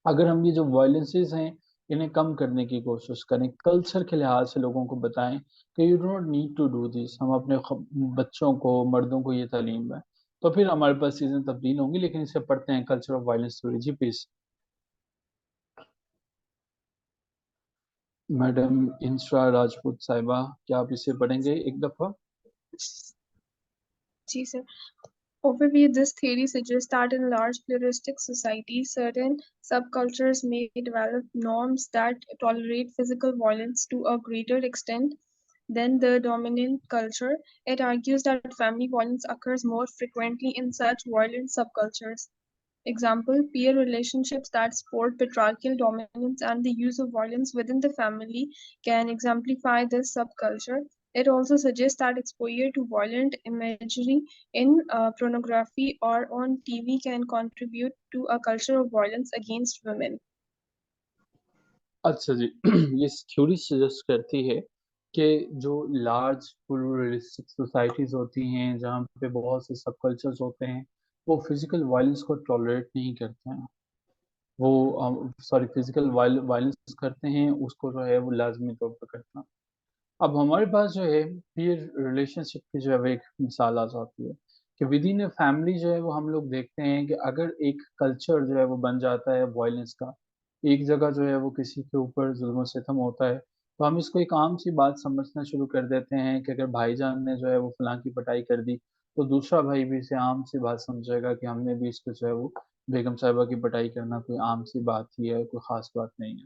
अगर हम ये जो वायलेंसेस हैं इन्हें कम करने की कोशिश करें, कल्चर के लिहाज से लोगों को बताएं कि you do not need to do this, हम अपने बच्चों को, मर्दों को ये तालीम दें, तो फिर हमारे पास चीज़ें तब्दील होंगी। लेकिन इसे पढ़ते हैं कल्चर ऑफ वायलेंस थ्योरी। जी प्लीज मैडम इंस्रा राजपूत साहिबा, क्या आप इसे पढ़ेंगे एक दफा? जी sir. Overview: this theory suggests that in large pluralistic societies, certain subcultures may develop norms that tolerate physical violence to a greater extent than the dominant culture. It argues that family violence occurs more frequently in such violent subcultures. Example: peer relationships that support patriarchal dominance and the use of violence within the family can exemplify this subculture. It also suggests that exposure to violent imagery in pornography or on TV can contribute to a culture of violence against women. अच्छा जी। ये theory suggest करती है कि जो large pluralistic societies होती हैं जहाँ पे बहुत से सब कल्चर्स होते हैं, वो फिजिकल वायलेंस को टॉलरेट नहीं करते हैं। वो सॉरी, फिजिकल वायलेंस करते हैं, उसको जो है वो लाजमी तौर पर करते हैं। अब हमारे पास जो है पीयर रिलेशनशिप की जो है वो एक मिसाल आ जाती है कि विद इन ए फैमिली जो है वो हम लोग देखते हैं कि अगर एक कल्चर जो है वो बन जाता है वायलेंस का, एक जगह जो है वो किसी के ऊपर जुल्म सितम होता है, तो हम इसको एक आम सी बात समझना शुरू कर देते हैं कि अगर भाईजान ने जो है वो फलां की पिटाई कर दी, तो दूसरा भाई भी इसे आम सी बात समझेगा कि हमने भी इसको जो है वो बेगम साहिबा की पिटाई करना कोई आम सी बात ही है, कोई खास बात नहीं है।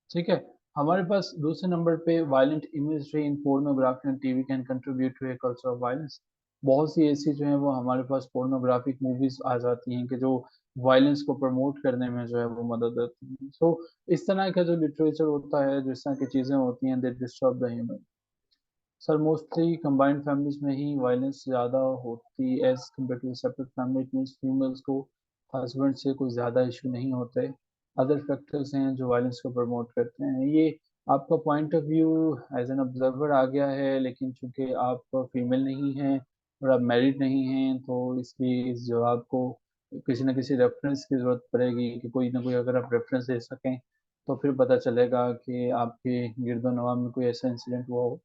ठीक है। हमारे पास दूसरे नंबर पे violent imagery in pornography and TV can contribute to a culture of violence. बहुत सी ऐसी जो है वो हमारे पास पोर्नोग्राफिक मूवीज आ जाती हैं कि जो वायलेंस को प्रमोट करने में जो है वो मदद करती हैं। सो इस तरह का जो लिटरेचर होता है, जिस तरह की चीजें होती हैं, they disturb the human. Sir mostly combined families में ही वायलेंस ज़्यादा होती as compared to separate family. It means females को हस्बैंड से कोई ज़्यादा इशू नहीं होते, अदर फैक्टर्स हैं जो वायलेंस को प्रमोट करते हैं। ये आपका point of view as an observer आ गया है, लेकिन चूंकि आप फीमेल नहीं हैं और आप मैरिड नहीं हैं, तो इसलिए इस जवाब को किसी न किसी रेफरेंस की ज़रूरत पड़ेगी, कि कोई ना कोई अगर आप रेफरेंस दे सकें तो फिर पता चलेगा कि आपके गिरदो नवा में कोई ऐसा इंसिडेंट हुआ हो,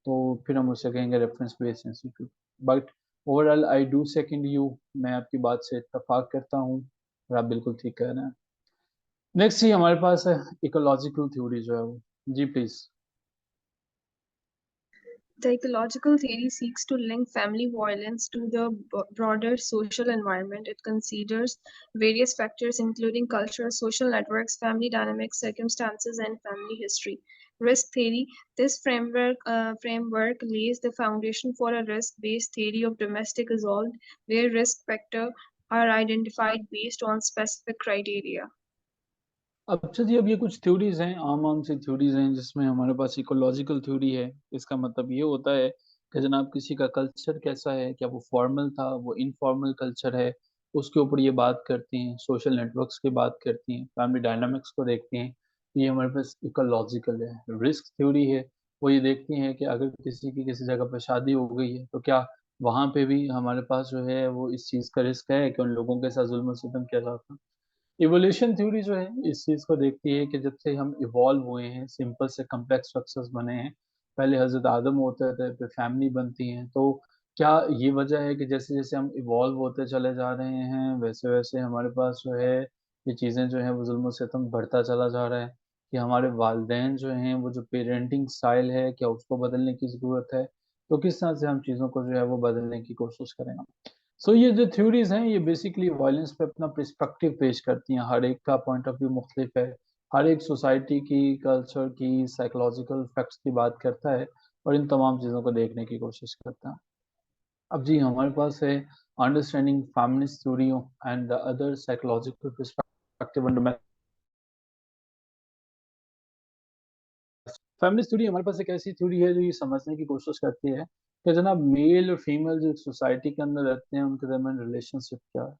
तो फिर हम उसे कहेंगे reference based institute. But overall I do second you, मैं आपकी बात से इत्तेफाक करता हूँ, और आप बिल्कुल ठीक कह रहे हैं। नेक्स्ट ही हमारे पास है इकोलॉजिकल थ्योरी जो है वो। जी please. The ecological theory seeks to link family violence to the broader social environment. It considers various factors, including culture, social networks, family dynamics, circumstances, and family history. Risk theory. This framework lays the foundation for a risk-based theory of domestic assault, where risk factors are identified based on specific criteria. अच्छा जी, अब ये कुछ theories हैं, आम आम सी theories हैं, जिसमें हमारे पास इकोलॉजिकल थ्योरी है। इसका मतलब ये होता है कि जनाब किसी का कल्चर कैसा है, क्या वो फॉर्मल था, वो इनफॉर्मल कल्चर है, उसके ऊपर ये बात करती हैं। सोशल नेटवर्क्स की बात करती हैं, फैमिली डायनामिक्स को देखती हैं। तो ये हमारे पास इकोलॉजिकल है। रिस्क थ्योरी है, वो ये देखती हैं कि अगर किसी की किसी जगह पर शादी हो गई है तो क्या वहां पे भी हमारे पास जो है वो इस चीज का रिस्क है कि उन लोगों के साथ जुल्म सितम किया जाता है। इवोल्यूशन थ्योरी जो है इस चीज को देखती है कि जब से हम इवॉल्व हुए हैं, सिंपल से कम्प्लेक्स स्ट्रक्चर्स बने हैं। पहले हजरत आदम होते थे, फिर फैमिली बनती है। तो क्या ये वजह है कि जैसे जैसे हम इवॉल्व होते चले जा रहे हैं, वैसे वैसे हमारे पास जो है ये चीजें जो है वो जुल्म सितम बढ़ता चला जा रहा है? कि हमारे वालिदैन जो हैं, वो जो पेरेंटिंग स्टाइल है, क्या उसको बदलने की जरूरत है? तो किस तरह से हम चीजों को जो है वो बदलने की कोशिश करेंगे? सो ये जो थ्योरीज हैं ये बेसिकली वायलेंस पे अपना पर्सपेक्टिव पेश करती हैं। हर एक का पॉइंट ऑफ व्यू मुख्तलिफ है। हर एक सोसाइटी की, कल्चर की, साइकोलॉजिकल फैक्ट्स की बात करता है और इन तमाम चीज़ों को देखने की कोशिश करता है। अब जी हमारे पास है understanding feminist theory and the other psychological perspective on domestic. Feminist theory हमारे पास एक ऐसी थ्योरी है जो ये समझने की कोशिश करती है कि जनाब मेल और फीमेल जो सोसाइटी के अंदर रहते हैं उनके दरमियान रिलेशनशिप क्या है।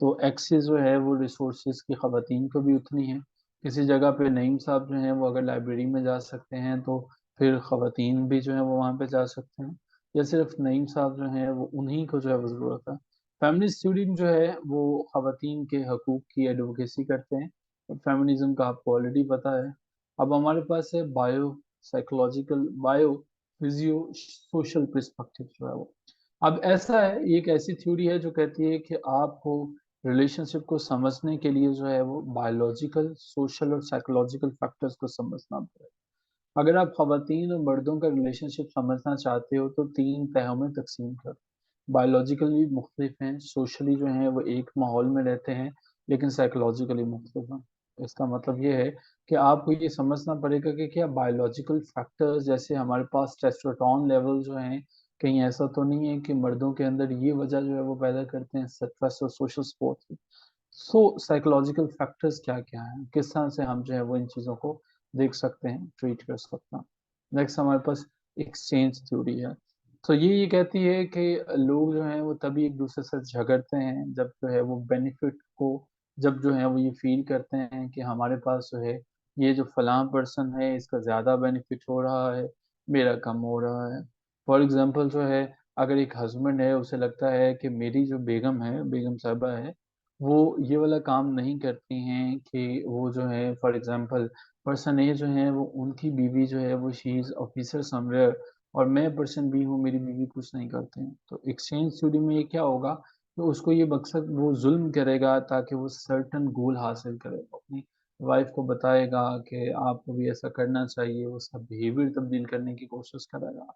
तो एक्सेस जो है वो रिसोर्सेज की खवातीन को भी उतनी है। किसी जगह पे नईम साहब जो हैं वो अगर लाइब्रेरी में जा सकते हैं तो फिर खवातीन भी जो है वो वहाँ पे जा सकते हैं, या सिर्फ नईम साहब जो हैं वो उन्हीं को जो है वो ज़रूरत है। फेमिनिस्ट स्टूडेंट जो है वो खवातीन के हकूक़ की एडवोकेसी करते हैं। और फेमिनिज्म का आपको ऑलरेडी पता है। अब हमारे पास है bio psychological, bio physio social perspective जो है वो। अब ऐसा है, ये एक ऐसी थ्योरी है जो कहती है कि आपको रिलेशनशिप को समझने के लिए जो है वो बायोलॉजिकल, सोशल और साइकोलॉजिकल फैक्टर्स को समझना पड़ेगा। अगर आप खवातीन और मर्दों का रिलेशनशिप समझना चाहते हो तो तीन तहों में तकसीम कर। बायोलॉजिकली मुख्तलिफ हैं, सोशली जो हैं वो एक माहौल में रहते हैं, लेकिन साइकोलॉजिकली मुख्तलिफ हैं। इसका मतलब ये है कि आपको ये समझना पड़ेगा कि क्या बायोलॉजिकल फैक्टर्स, जैसे हमारे पास टेस्टोस्टेरोन लेवल जो हैं, कहीं ऐसा तो नहीं है कि मर्दों के अंदर ये वजह जो है वो पैदा करते हैं स्ट्रेस और सोशल सपोर्ट की। सो साइकोलॉजिकल फैक्टर्स क्या क्या हैं, किस तरह से हम जो है वो इन चीज़ों को देख सकते हैं, ट्रीट कर सकते हैं। नेक्स्ट हमारे पास एक्सचेंज थ्योरी है। तो ये कहती है कि लोग जो हैं वो तभी एक दूसरे से झगड़ते हैं जब जो है वो बेनिफिट को, जब जो है वो ये फील करते हैं कि हमारे पास जो है ये जो फलां पर्सन है इसका ज़्यादा बेनिफिट हो रहा है, मेरा कम हो रहा है। फॉर एग्जांपल जो है, अगर एक हस्बैंड है उसे लगता है कि मेरी जो बेगम है, बेगम साहबा है, वो ये वाला काम नहीं करती हैं, कि वो जो है फॉर एग्जांपल पर्सन ए जो है वो उनकी बीवी जो है वो शी इज़ ऑफिसर समवेयर, और मैं पर्सन बी हूँ, मेरी बीवी कुछ नहीं करते हैं। तो एक्सचेंज थ्योरी में ये क्या होगा, तो उसको ये मकसद, वो जुल्म करेगा ताकि वो सर्टन गोल हासिल करे, अपनी वाइफ को बताएगा कि आपको भी ऐसा करना चाहिए, उसका बिहेवियर तब्दील करने की कोशिश करेगा।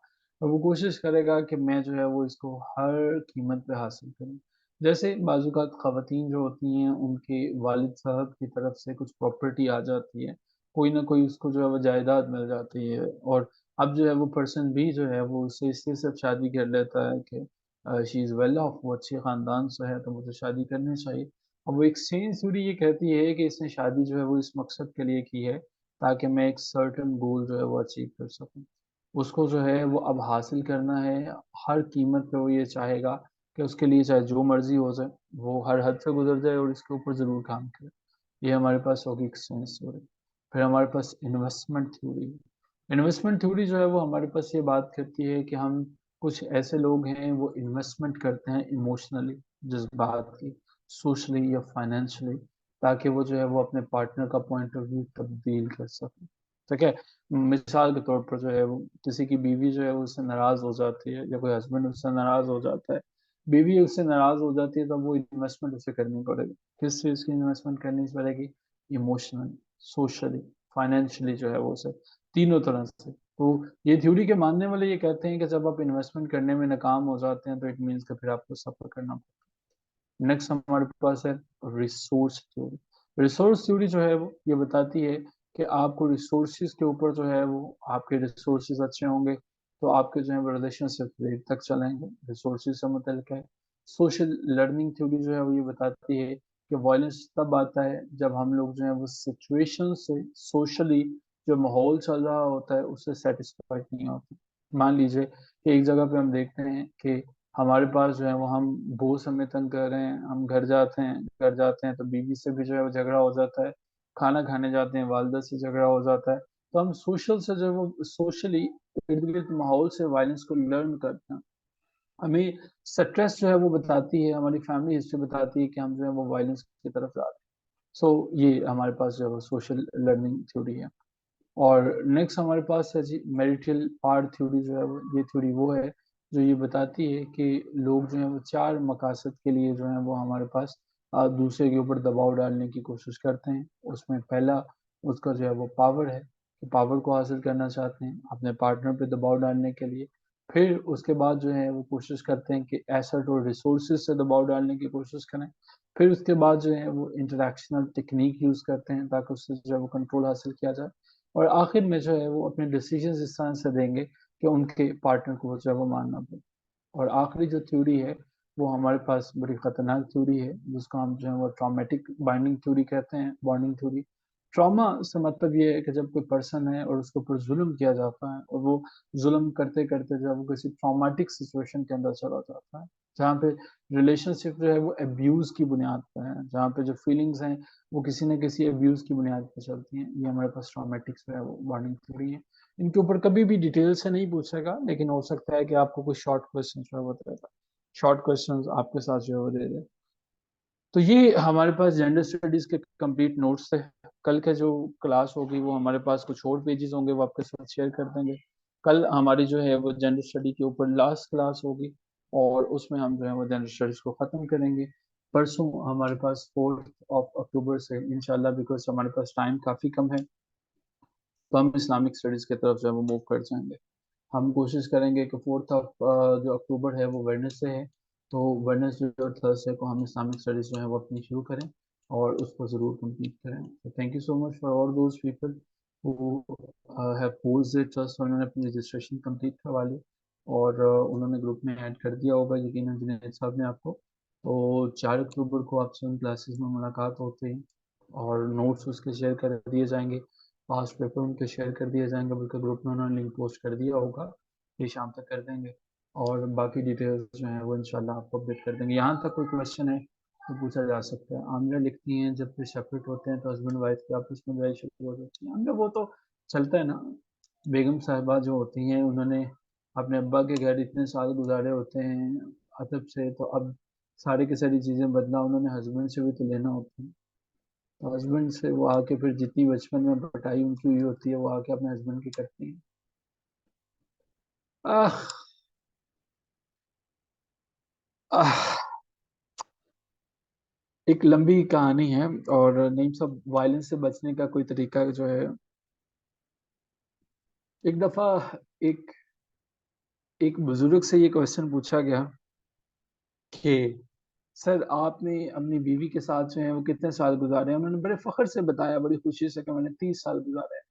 और वो कोशिश करेगा कि मैं जो है वो इसको हर कीमत पे हासिल करूँ। जैसे बाज़ात ख़वातीन जो होती हैं उनके वालिद साहब की तरफ से कुछ प्रॉपर्टी आ जाती है, कोई ना कोई उसको जो है वो जायदाद मिल जाती है, और अब जो है वो पर्सन भी जो है वो उससे इसलिए सिर्फ शादी कर लेता है कि शी इज़ वेल ऑफ, वो अच्छे ख़ानदान से है तो मुझे शादी करनी चाहिए। अब वो एक्सचेंज थ्योरी ये कहती है कि इसने शादी जो है वो इस मकसद के लिए की है ताकि मैं एक सर्टेन गोल जो है वो अचीव कर सकूँ। उसको जो है वो अब हासिल करना है, हर कीमत पे वो ये चाहेगा कि उसके लिए चाहे जो मर्जी हो जाए, वो हर हद से गुजर जाए और इसके ऊपर ज़रूर काम करे। ये हमारे पास होगी एक्सचेंज थ्योरी। फिर हमारे पास इन्वेस्टमेंट थ्योरी। इन्वेस्टमेंट थ्योरी जो है वो हमारे पास ये बात करती है कि हम, कुछ ऐसे लोग हैं वो इन्वेस्टमेंट करते हैं इमोशनली, जज्बात की, सोशली या फाइनेंशियली, ताकि वो जो है वो अपने पार्टनर का पॉइंट ऑफ व्यू तब्दील कर सकें। ठीक है। मिसाल के तौर पर जो है वो किसी की बीवी जो है वो उससे नाराज हो जाती है, या कोई हस्बैंड उससे नाराज हो जाता है, बीवी उससे नाराज हो जाती है, तब वो इन्वेस्टमेंट उसे करनी पड़ेगी। किस चीज़ की इन्वेस्टमेंट करनी पड़ेगी? इमोशनली, सोशली, फाइनेंशियली जो है वो उसे, तीनों तरह से। तो ये थ्योरी के मानने वाले ये कहते हैं कि जब आप इन्वेस्टमेंट करने में नाकाम हो जाते हैं तो इट मीन्स कि फिर आपको सफर करना पड़ता है। नेक्स्ट हमारे पास है रिसोर्स थ्योरी। रिसोर्स थ्योरी जो है वो ये बताती है कि आपको रिसोर्सेज के ऊपर जो है वो आपके रिसोर्सेज अच्छे होंगे तो आपके जो है वो रिलेशनशिप देर तक चलेंगे। रिसोर्सेज से मतलब है सोशल लर्निंग थ्योरी जो है वो ये बताती है कि वायलेंस तब आता है जब हम लोग जो है वो सिचुएशन से सोशली जो माहौल चल रहा होता है उससे सेटिस्फाइड नहीं होते। मान लीजिए कि एक जगह पे हम देखते हैं कि हमारे पास जो है वो हम बॉस हमें तंग कर रहे हैं, हम घर जाते हैं तो बीवी से भी जो है वो झगड़ा हो जाता है, खाना खाने जाते हैं वालदा से झगड़ा हो जाता है। तो हम सोशल से जो है वो सोशली इर्द गिर्द माहौल से वायलेंस को लर्न करते हैं। हमें स्ट्रेस जो है वो बताती है, हमारी फैमिली हिस्ट्री बताती है कि हम जो है वो वायलेंस की तरफ जा रहे हैं। सो ये हमारे पास जो है वो सोशल लर्निंग थ्योरी है। और नेक्स्ट हमारे पास है जी मैरिटल पार्ट थ्योरी जो है वो ये थ्योरी वो है जो ये बताती है कि लोग जो है वो चार मकासद के लिए जो है वो हमारे पास दूसरे के ऊपर दबाव डालने की कोशिश करते हैं। उसमें पहला उसका जो है वो पावर है कि पावर को हासिल करना चाहते हैं अपने पार्टनर पे दबाव डालने के लिए। फिर उसके बाद जो है वो कोशिश करते हैं कि एसेट और रिसोर्सेज से दबाव डालने की कोशिश करें। फिर उसके बाद जो है वो इंटरेक्शनल टेक्निक यूज़ करते हैं ताकि उससे जो है वो कंट्रोल हासिल किया जाए। और आखिर में जो है वो अपने डिसीजंस इस तरह से देंगे कि उनके पार्टनर को जो है वो मानना पड़े। और आखिरी जो थ्योरी है वो हमारे पास बड़ी खतरनाक थ्योरी है जिसको हम जो है वो ट्रॉमेटिक बाइंडिंग थ्योरी कहते हैं, बॉन्डिंग थ्योरी। ट्रॉमा से मतलब ये है कि जब कोई पर्सन है और उसके ऊपर जुल्म किया जाता है और वो जुल्म करते करते जब वो किसी ट्रॉमेटिक सिचुएशन के अंदर चला जाता है जहाँ पे रिलेशनशिप जो है वो अब्यूज की बुनियाद पर है, जहाँ पे जो फीलिंग्स हैं वो किसी न किसी अब्यूज की बुनियाद पर चलती हैं, ये हमारे पास ट्रॉमेटिक जो है वो बॉन्डिंग थ्योरी है। इनके ऊपर कभी भी डिटेल से नहीं पूछेगा लेकिन हो सकता है कि आपको कुछ शॉर्ट क्वेश्चन जो है वो देगा, शॉर्ट क्वेश्चन आपके साथ जो है वो दे दे। तो ये हमारे पास जेंडर स्टडीज के कंप्लीट नोट्स थे। कल के जो क्लास होगी वो हमारे पास कुछ और पेजेस होंगे वो आपके साथ शेयर कर देंगे। कल हमारी जो है वो जेंडर स्टडी के ऊपर लास्ट क्लास होगी और उसमें हम जो है वो जेंडर स्टडीज को ख़त्म करेंगे। परसों हमारे पास 4 अक्टूबर से इंशाल्लाह, बिकॉज हमारे पास टाइम काफ़ी कम है, तो हम इस्लामिक स्टडीज़ की तरफ जो है वो मूव कर जाएंगे। हम कोशिश करेंगे कि 4 जो अक्टूबर है वो वेडनेसडे है, तो वेडनेसडे और थर्सडे को हम इस्लामिक स्टडीज़ जो है वो अपनी शुरू करें और उसको ज़रूर कंप्लीट करें। तो thank you so much for all those people who have posed it, just उन्होंने अपनी रजिस्ट्रेशन कंप्लीट करवा ली और उन्होंने ग्रुप में ऐड कर दिया होगा यकीनन जुनैद साहब ने आपको। तो 4 अक्टूबर को आपसे उन क्लासेस में मुलाकात होते हैं और नोट्स उसके शेयर कर दिए जाएंगे, पास्ट पेपर उनके शेयर कर दिए जाएंगे, बल्कि ग्रुप में उन्होंने लिंक पोस्ट कर दिया होगा, ये शाम तक कर देंगे और बाकी डिटेल्स जो है वो इंशाल्लाह आपको अपडेट कर देंगे। यहाँ तक कोई क्वेश्चन है तो पूछा जा सकता है। आमिरा लिखती हैं जब फिर सेपरेट होते हैं तो हस्बैंड वाइफ की आपस में लड़ाई शुरू हो जाती है। आमिरा वो तो चलता है ना, बेगम साहिबा जो होती हैं उन्होंने अपने अब्बा के घर इतने साल गुजारे होते हैं अदब से, तो अब सारी की सारी चीज़ें बदला उन्होंने हस्बैंड से भी तो लेना होता है। तो हस्बैंड से वो आके फिर जितनी बचपन में बटाई उनकी हुई होती है वो आके अपने हस्बैंड की करती हैं। आह आह एक लंबी कहानी है और नहीं सब वायलेंस से बचने का कोई तरीका जो है। एक दफा एक एक बुजुर्ग से ये क्वेश्चन पूछा गया कि सर आपने अपनी बीवी के साथ जो है वो कितने साल गुजारे हैं। उन्होंने बड़े फख्र से बताया, बड़ी खुशी से, कि मैंने 30 साल गुजारे हैं।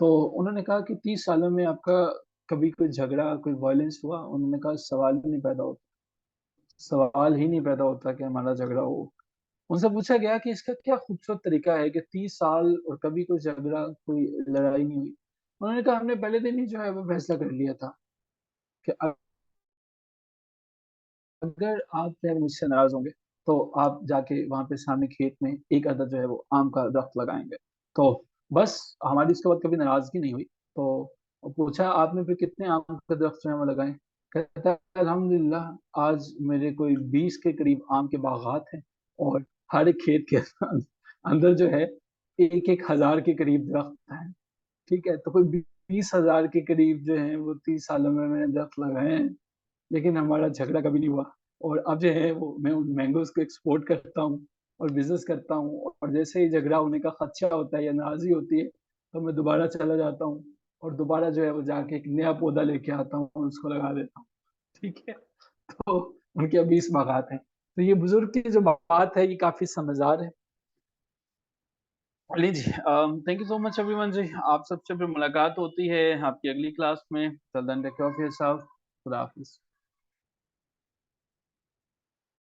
तो उन्होंने कहा कि 30 सालों में आपका कभी कोई झगड़ा कोई वायलेंस हुआ? उन्होंने कहा सवाल ही नहीं पैदा होता कि हमारा झगड़ा हो। उनसे पूछा गया कि इसका क्या खूबसूरत तरीका है कि 30 साल और कभी कोई झगड़ा कोई लड़ाई नहीं हुई। उन्होंने कहा हमने पहले दिन ही जो है वो फैसला कर लिया था कि अगर आप जो है मुझसे नाराज होंगे तो आप जाके वहां पे सामने खेत में एक अदद जो है वो आम का दरख्त लगाएंगे। तो बस हमारी इसके बाद कभी नाराजगी नहीं हुई। तो पूछा आपने फिर कितने आम के दरख्त जो है वो लगाए? कहता है अल्हम्दुलिल्लाह आज मेरे कोई 20 के करीब आम के बागात हैं और हर एक खेत के अंदर जो है एक एक हजार के करीब दरख्त हैं। ठीक है, तो कोई 20 हजार के करीब जो है वो 30 सालों में मैंने दरख्त लगाए हैं, लेकिन हमारा झगड़ा कभी नहीं हुआ। और अब जो है वो मैं उन मैंगोज को एक्सपोर्ट करता हूँ और बिजनेस करता हूँ, और जैसे ही झगड़ा होने का खदशा होता है या नाराजगी होती है तो मैं दोबारा चला जाता हूँ और दोबारा जो है वो जाके एक नया पौधा लेके आता हूँ और उसको लगा देता हूँ, ठीक है? तो उनके अभी इस बागात हैं। तो ये बुज़ुर्ग की जो बात है ये काफ़ी समझदार है। लीजिए thank you so much everyone जी। आप सबसे फिर मुलाकात होती है आपकी अगली क्लास में। Till then take care of yourself. खुदा हाफ़िज़।